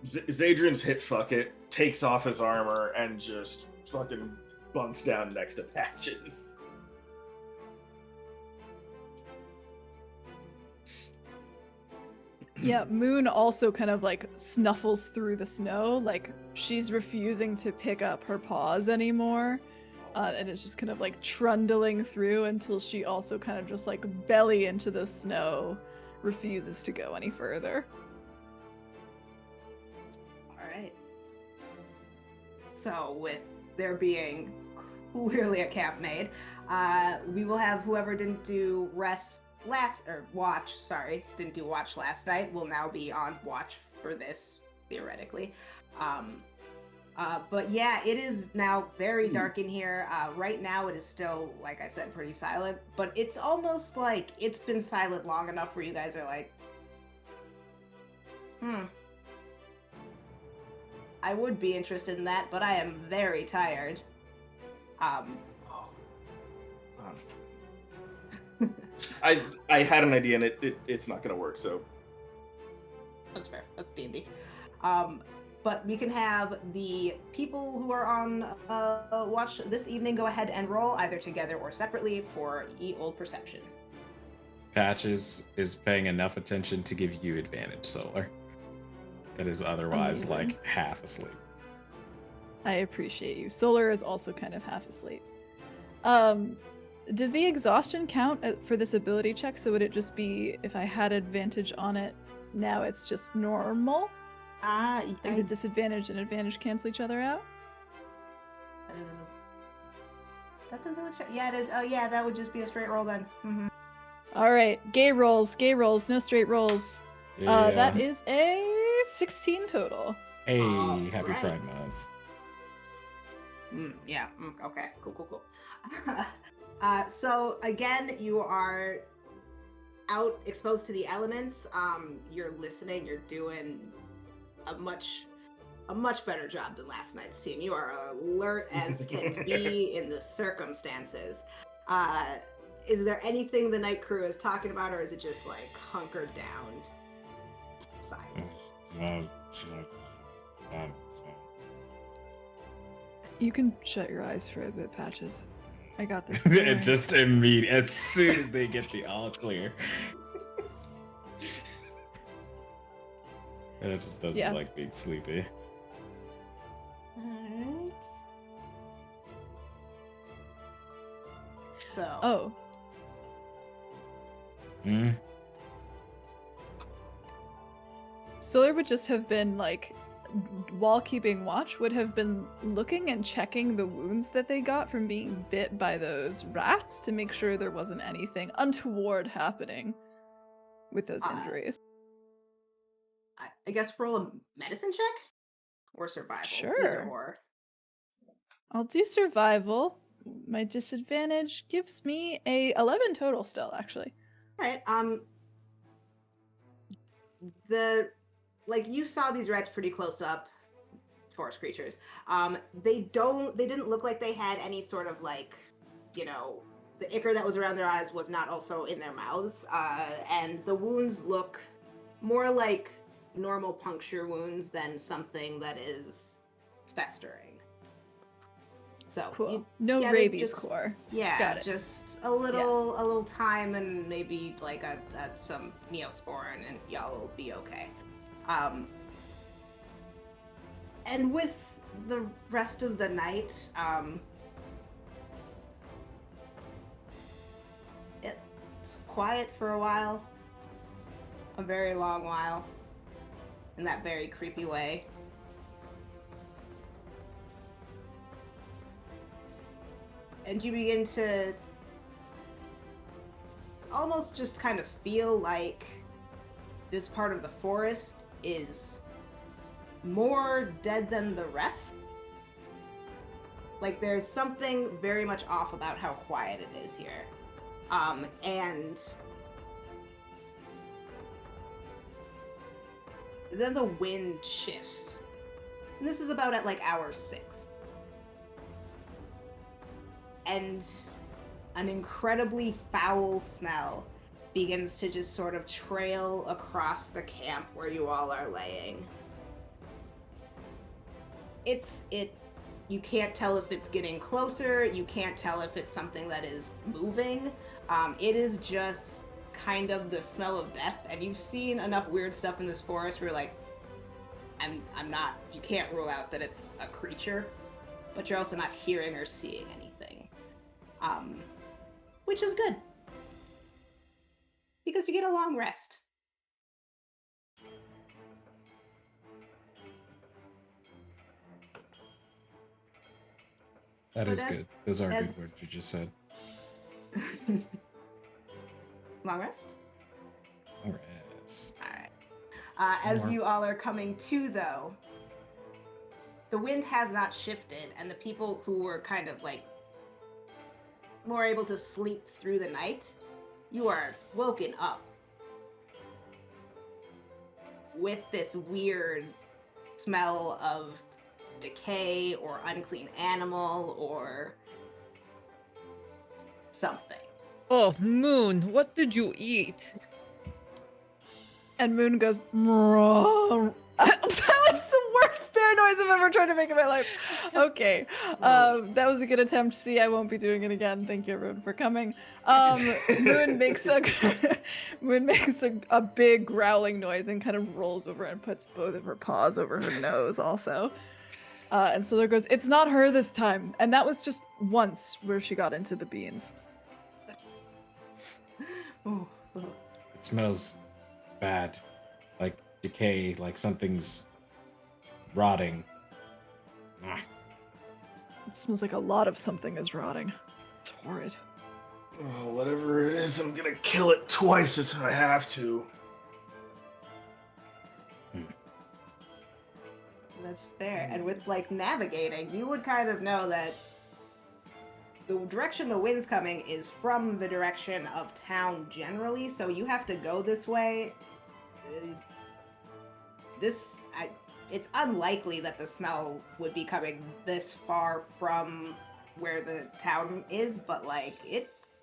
Zaedrin's hit fuck it, takes off his armor and just fucking bunks down next to Patches. Yeah, Moon also kind of like snuffles through the snow, like she's refusing to pick up her paws anymore. and it's just kind of like trundling through until she also kind of just like belly into the snow, refuses to go any further. All right. So with there being clearly a camp made, we will have whoever didn't do watch last night will now be on watch for this, theoretically. But yeah, it is now very dark in here. Right now it is still, like I said, pretty silent, but it's almost like it's been silent long enough where you guys are like, I would be interested in that, but I am very tired. I had an idea and it's not gonna work, so That's fair. That's D&D. But we can have the people who are on watch this evening go ahead and roll either together or separately for Ye Old Perception. Patches is paying enough attention to give you advantage, Solar. It is otherwise Amazing. like half asleep. I appreciate you. Solar is also kind of half asleep. Does the exhaustion count for this ability check? So would it just be if I had advantage on it, now it's just normal? Like the disadvantage and advantage cancel each other out? That's a really yeah, it is. Oh yeah, that would just be a straight roll then. Mm-hmm. All right, gay rolls, no straight rolls. That is a 16 total. Hey, All happy right. Pride Month. Okay, cool. So again, you are out exposed to the elements. You're listening. You're doing a much better job than last night's team. You are alert as can be in the circumstances. Is there anything the night crew is talking about, or is it just like hunkered down, silent? You can shut your eyes for a bit, Patches. I got this. Story. Just immediate as soon as they get the all clear. And it just doesn't like being sleepy. Alright. So. Oh. Solar would just have been like, while keeping watch, would have been looking and checking the wounds that they got from being bit by those rats to make sure there wasn't anything untoward happening with those injuries. I guess roll a medicine check or survival. Sure. Either or. I'll do survival. My disadvantage gives me a 11 total still, actually. All right. You saw these rats pretty close up, forest creatures. They didn't look like they had any sort of the ichor that was around their eyes was not also in their mouths. And the wounds look more like normal puncture wounds than something that is festering. So cool. No rabies core. Yeah, got it. Just a little time and maybe some Neosporin, and y'all will be okay. And with the rest of the night, it's quiet for a while, a very long while, in that very creepy way. And you begin to almost just kind of feel like this part of the forest is more dead than the rest. Like there's something very much off about how quiet it is here. And then the wind shifts. And this is about at hour 6. And an incredibly foul smell begins to just sort of trail across the camp where you all are laying. You can't tell if it's getting closer, you can't tell if it's something that is moving. It is just kind of the smell of death, and you've seen enough weird stuff in this forest where you can't rule out that it's a creature, but you're also not hearing or seeing anything. which is good because you get a long rest. That But is as- good. Those are as- good words you just said. Long rest? All right. All right. As More. you all are coming to, though, the wind has not shifted, and the people who were kind of like more able to sleep through the night, you are woken up with this weird smell of decay or unclean animal or something. Oh, Moon, what did you eat? And Moon goes, "Meow." That was the worst bear noise I've ever tried to make in my life. Okay. That was a good attempt. See, I won't be doing it again. Thank you everyone for coming. Moon makes a big growling noise and kind of rolls over and puts both of her paws over her nose also. And so there goes, it's not her this time. And that was just once where she got into the beans. It smells bad. Like decay, like something's rotting. Ah. It smells like a lot of something is rotting. It's horrid. Oh, whatever it is, I'm gonna kill it twice as I have to. That's fair. And with like navigating, you would kind of know that the direction the wind's coming is from the direction of town generally, so you have to go this way. It's unlikely that the smell would be coming this far from where the town is, but like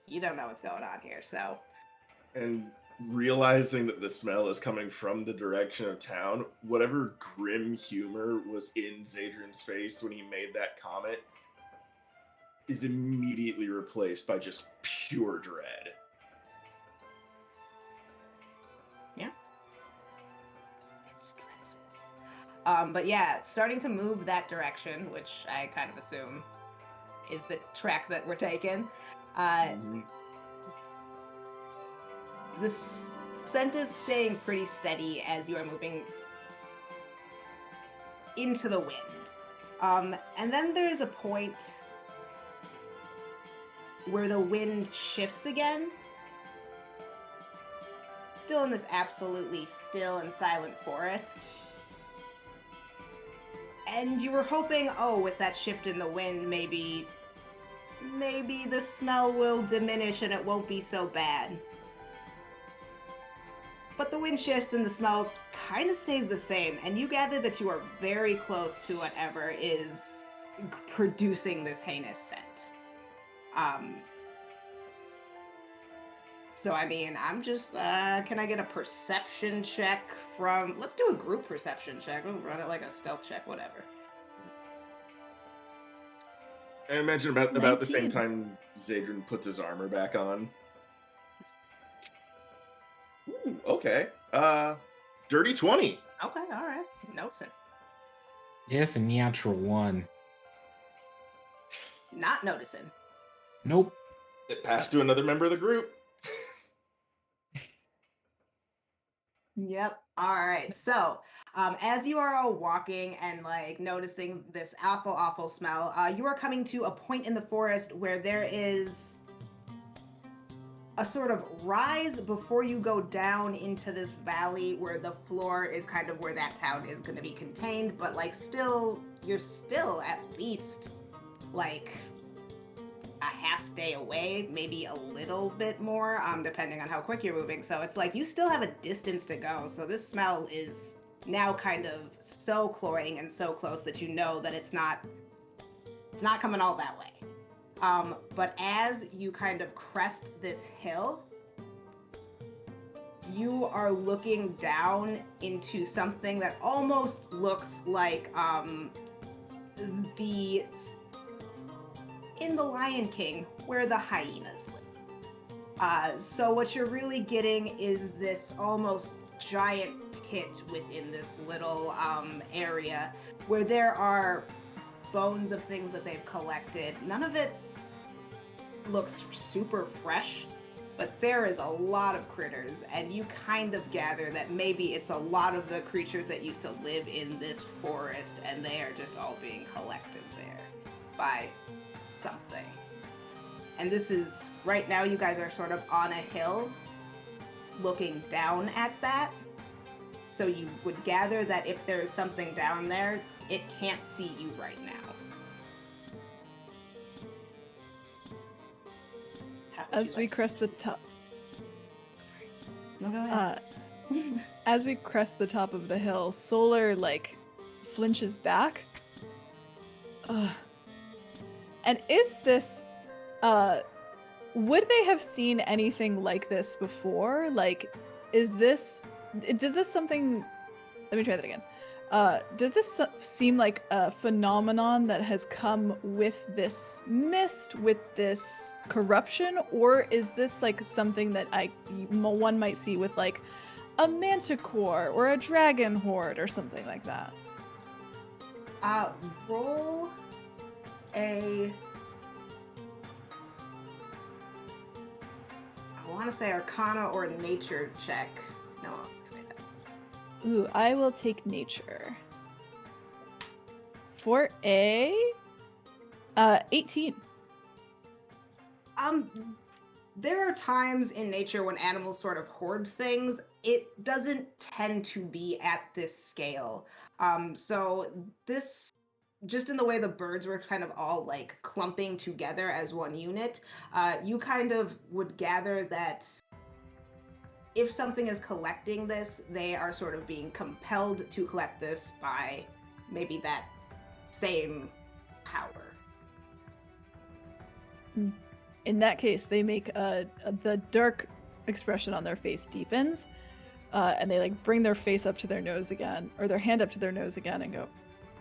you don't know what's going on here, so. And realizing that the smell is coming from the direction of town, whatever grim humor was in Zaedrin's face when he made that comment is immediately replaced by just pure dread. Yeah. But yeah, starting to move that direction, which I kind of assume is the track that we're taking. The scent is staying pretty steady as you are moving into the wind. And then there is a point where the wind shifts again. Still in this absolutely still and silent forest. And you were hoping, with that shift in the wind, maybe the smell will diminish and it won't be so bad. But the wind shifts and the smell kind of stays the same, and you gather that you are very close to whatever is producing this heinous scent. So I mean, I'm just, can I get a perception check from, let's do a group perception check. We'll run it like a stealth check, whatever. I imagine about the same 19. time Zaedrin puts his armor back on. Ooh, okay. Dirty 20. Okay, alright. Noticing. Yes, a natural one. Not noticing. Nope. It passed to another member of the group. Yep. All right. So, as you are all walking and like noticing this awful smell, you are coming to a point in the forest where there is a sort of rise before you go down into this valley where the floor is kind of where that town is going to be contained, but like you're still at least like a half day away, maybe a little bit more, depending on how quick you're moving. So it's like you still have a distance to go. So this smell is now kind of so cloying and so close that you know that it's not coming all that way. But as you kind of crest this hill, you are looking down into something that almost looks like in The Lion King, where the hyenas live. So what you're really getting is this almost giant pit within this little area where there are bones of things that they've collected. None of it looks super fresh, but there is a lot of critters, and you kind of gather that maybe it's a lot of the creatures that used to live in this forest, and they are just all being collected there by something. And this is, right now you guys are sort of on a hill looking down at that. So you would gather that if there is something down there, it can't see you right now. How would As you we like to crest the proceed? top, No, go ahead. as we crest the top of the hill, Solar like flinches back. And is this, would they have seen anything like this before? Like, does this something? Let me try that again. Does this seem like a phenomenon that has come with this mist, with this corruption, or is this like something that one might see with like a manticore or a dragon horde or something like that? Roll a... I want to say Arcana or Nature check. No, Ooh, I will take nature. For a 18. there are times in nature when animals sort of hoard things. It doesn't tend to be at this scale. So this, just in the way the birds were kind of all like clumping together as one unit, you kind of would gather that if something is collecting this, they are sort of being compelled to collect this by maybe that same power. In that case, they make the dark expression on their face deepens, and they like bring their face up to their nose again, or their hand up to their nose again, and go,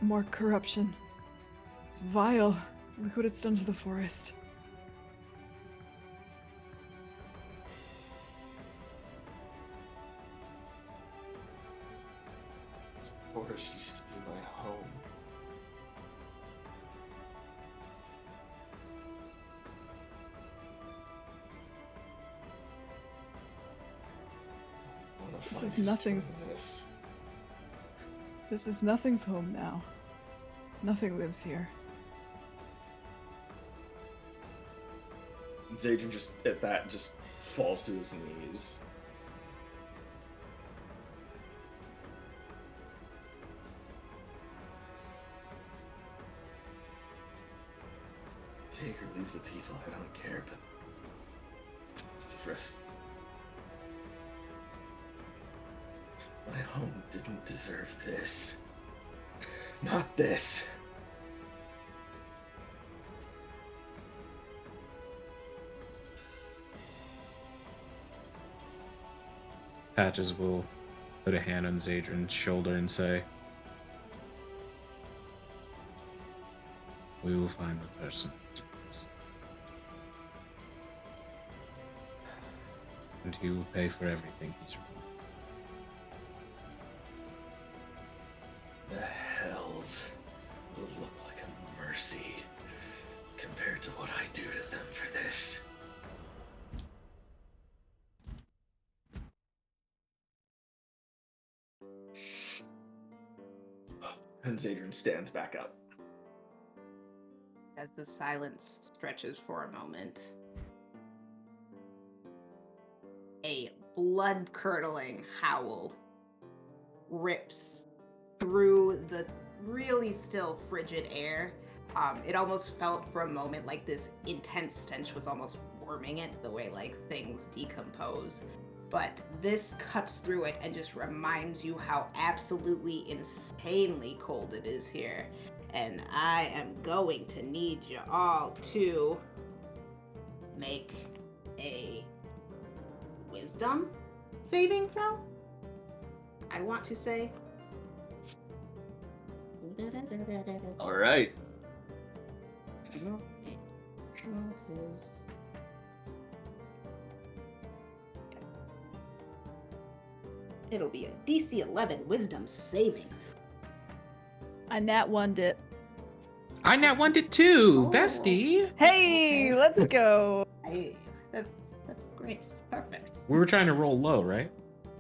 "More corruption. It's vile. Look what it's done to the forest." Forest used to be my home. I wanna This find is who's nothing's- doing this. This is nothing's home now. Nothing lives here. Zaedrin just at that just falls to his knees. Take or leave the people, I don't care, but it's the rest. My home didn't deserve this. Not this. Patches will put a hand on Zaedrin's shoulder and say, "We will find the person who did this. And he will pay for everything he's wrong." The hells will look like a mercy compared to what I do to them for this. And Zaedrin stands back up. As the silence stretches for a moment, a blood-curdling howl rips through the really still frigid air. It almost felt for a moment like this intense stench was almost warming it, the way like things decompose. But this cuts through it and just reminds you how absolutely insanely cold it is here. And I am going to need you all to make a wisdom saving throw. I want to say. All right. It'll be a DC 11 wisdom saving. I nat 1'd it. I nat one did too, Oh. bestie. Hey, Okay. let's go. That's great. Perfect. We were trying to roll low, right?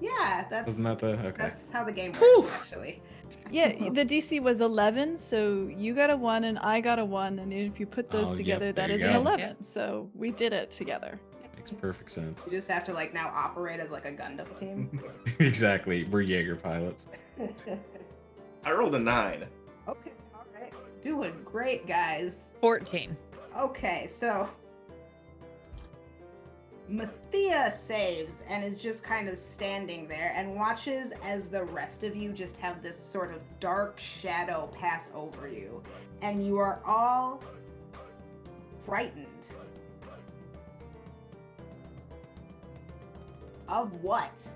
Yeah, Wasn't that the okay? that's how the game works, Whew. actually. Yeah, the DC was 11, so you got a 1 and I got a 1, and if you put those Oh, yep, together, there that you is an go. 11. Yep. So we did it together. Makes perfect sense. You just have to like now operate as like a Gundam team. Exactly. We're Jaeger pilots. I rolled a 9. Okay, all right. Doing great, guys. 14. Okay, so Mathia saves and is just kind of standing there and watches as the rest of you just have this sort of dark shadow pass over you. And you are all frightened. Of what?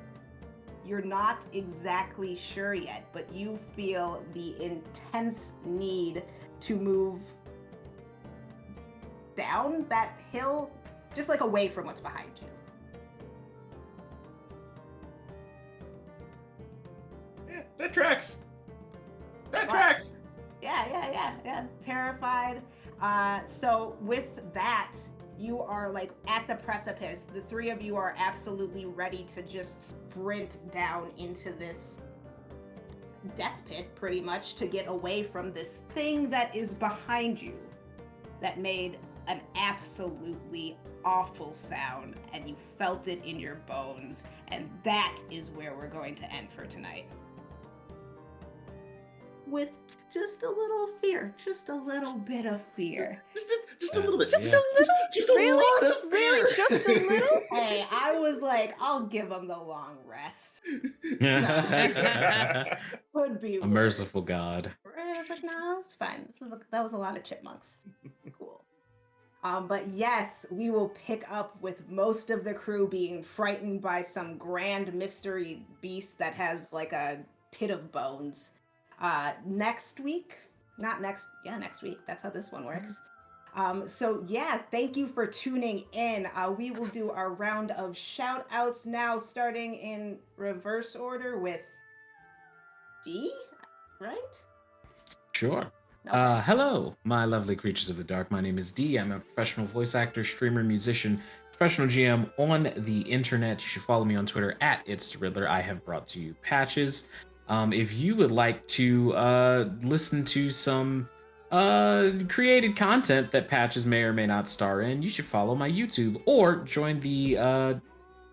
You're not exactly sure yet, but you feel the intense need to move down that hill, just like away from what's behind you. Yeah, that tracks. That What? tracks. Yeah. Terrified. So with that, you are like at the precipice. The three of you are absolutely ready to just sprint down into this death pit, pretty much, to get away from this thing that is behind you that made an absolutely awful sound, and you felt it in your bones. And that is where we're going to end for tonight. With just a little fear, just a little bit of fear. Just a little bit. Just Yeah. a little? Just a Really? lot of fear. Really? Just a little? Hey, I was like, I'll give him the long rest. A Could be worse. merciful God. I was like, no, it's fine. That was a lot of chipmunks. Cool. But yes, we will pick up with most of the crew being frightened by some grand mystery beast that has like a pit of bones. Next week. Next week. That's how this one works. So yeah, thank you for tuning in. We will do our round of shout outs now, starting in reverse order with D, right? Sure. No. Hello, my lovely creatures of the dark. My name is D. I'm a professional voice actor, streamer, musician, professional GM on the internet. You should follow me on Twitter at It's the Riddler. I have brought to you patches. If you would like to listen to some created content that Patches may or may not star in, you should follow my YouTube or join the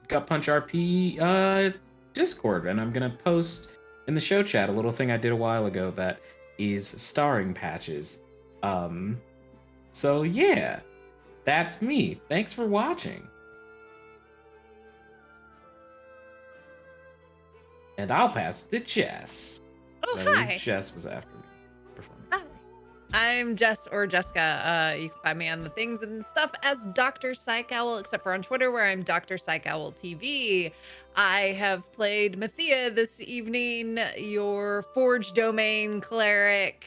GutPunchRP Discord. And I'm gonna post in the show chat a little thing I did a while ago that is starring Patches. So yeah, that's me. Thanks for watching. And I'll pass to Jess. Oh, I believe hi. Jess was after me. Performing. Hi. I'm Jess or Jessica. You can find me on the things and stuff as Dr. Psych Owl, except for on Twitter where I'm Dr. Psych Owl TV. I have played Mathia this evening, your Forge Domain Cleric,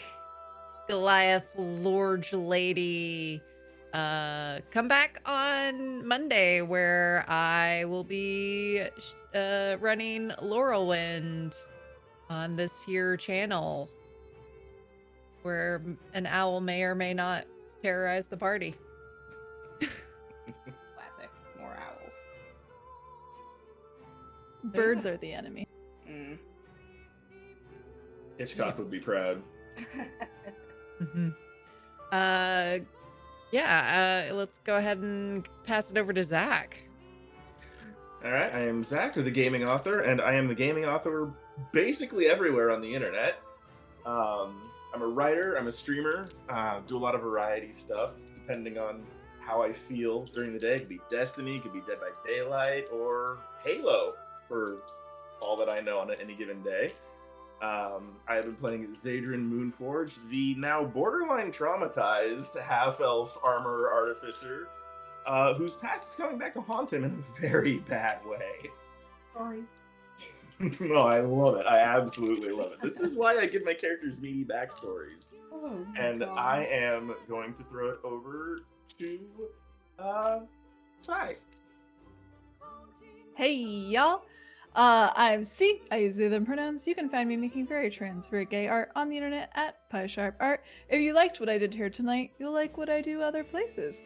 Goliath Lorge Lady. Come back on Monday where I will be running Laurelwind on this here channel, where an owl may or may not terrorize the party. Classic. More owls. Birds are the enemy. Mm. Hitchcock would be proud. Mm-hmm. Let's go ahead and pass it over to Zach. All right, I am Zach, the gaming author, and I am the gaming author basically everywhere on the internet. I'm a writer, I'm a streamer, do a lot of variety stuff, depending on how I feel during the day. It could be Destiny, it could be Dead by Daylight, or Halo, for all that I know on any given day. I have been playing Zaedrin Moonforged, the now borderline traumatized half-elf armor artificer, whose past is coming back to haunt him in a very bad way. Sorry. No, I love it. I absolutely love it. This is why I give my characters meaty backstories. Oh, And God. I am going to throw it over to Sai. Hey, y'all. I'm C. I use they, them pronouns. You can find me making very trans, very gay art on the internet at PieSharpArt. If you liked what I did here tonight, you'll like what I do other places.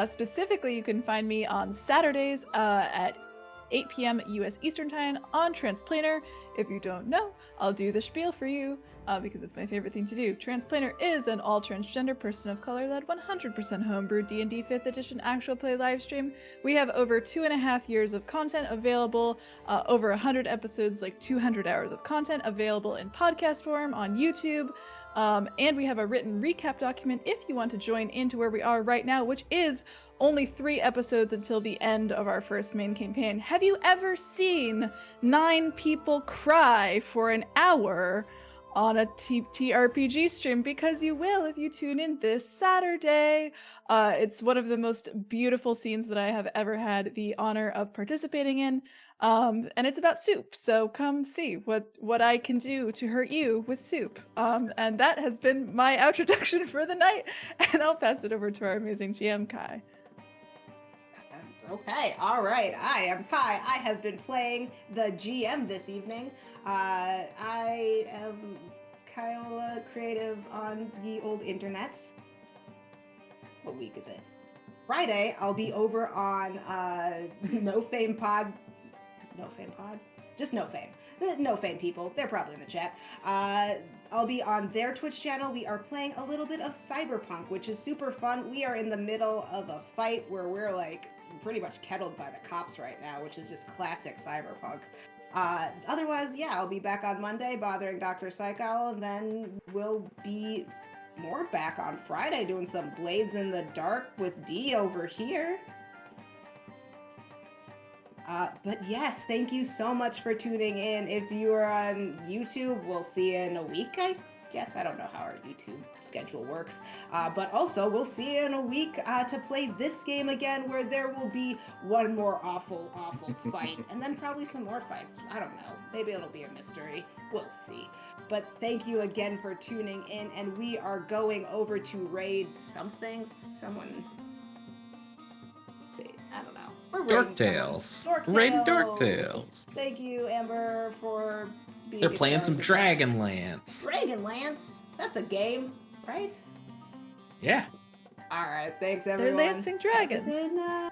Specifically, you can find me on Saturdays at 8 p.m. US Eastern Time on Transplanar. If you don't know, I'll do the spiel for you because it's my favorite thing to do. Transplanar is an all-transgender person of color led 100% homebrew D&D 5th edition actual play livestream. We have over 2.5 years of content available, over 100 episodes, like 200 hours of content available in podcast form on YouTube. And we have a written recap document if you want to join into where we are right now, which is only 3 episodes until the end of our first main campaign. Have you ever seen 9 people cry for an hour on a TTRPG stream? Because you will if you tune in this Saturday. It's one of the most beautiful scenes that I have ever had the honor of participating in. And it's about soup, so come see what I can do to hurt you with soup. And that has been my introduction for the night, and I'll pass it over to our amazing GM, Kai. Okay, all right. I am Kai. I have been playing the GM this evening. I am Kyola Creative on the old internets. What week is it? Friday, I'll be over on No Fame Pod. No Fame Pod? Just No Fame. The No Fame people. They're probably in the chat. I'll be on their Twitch channel. We are playing a little bit of Cyberpunk, which is super fun. We are in the middle of a fight where we're like pretty much kettled by the cops right now, which is just classic Cyberpunk. Otherwise, yeah, I'll be back on Monday bothering Dr. Psycho, and then we'll be more back on Friday doing some Blades in the Dark with D over here. But yes, thank you so much for tuning in. If you are on YouTube, we'll see you in a week, I guess. I don't know how our YouTube schedule works. But also, we'll see you in a week to play this game again, where there will be one more awful fight, and then probably some more fights. I don't know. Maybe it'll be a mystery. We'll see. But thank you again for tuning in, and we are going over to raid something. Someone... Let's see. I don't know. We're raiding Dorktales. Dorktales. Raiding Dorktales. Thank you, Amber, for being They're a playing some character. Dragonlance. Dragonlance? That's a game, right? Yeah. All right, thanks everyone. They're lancing dragons. Have a good night.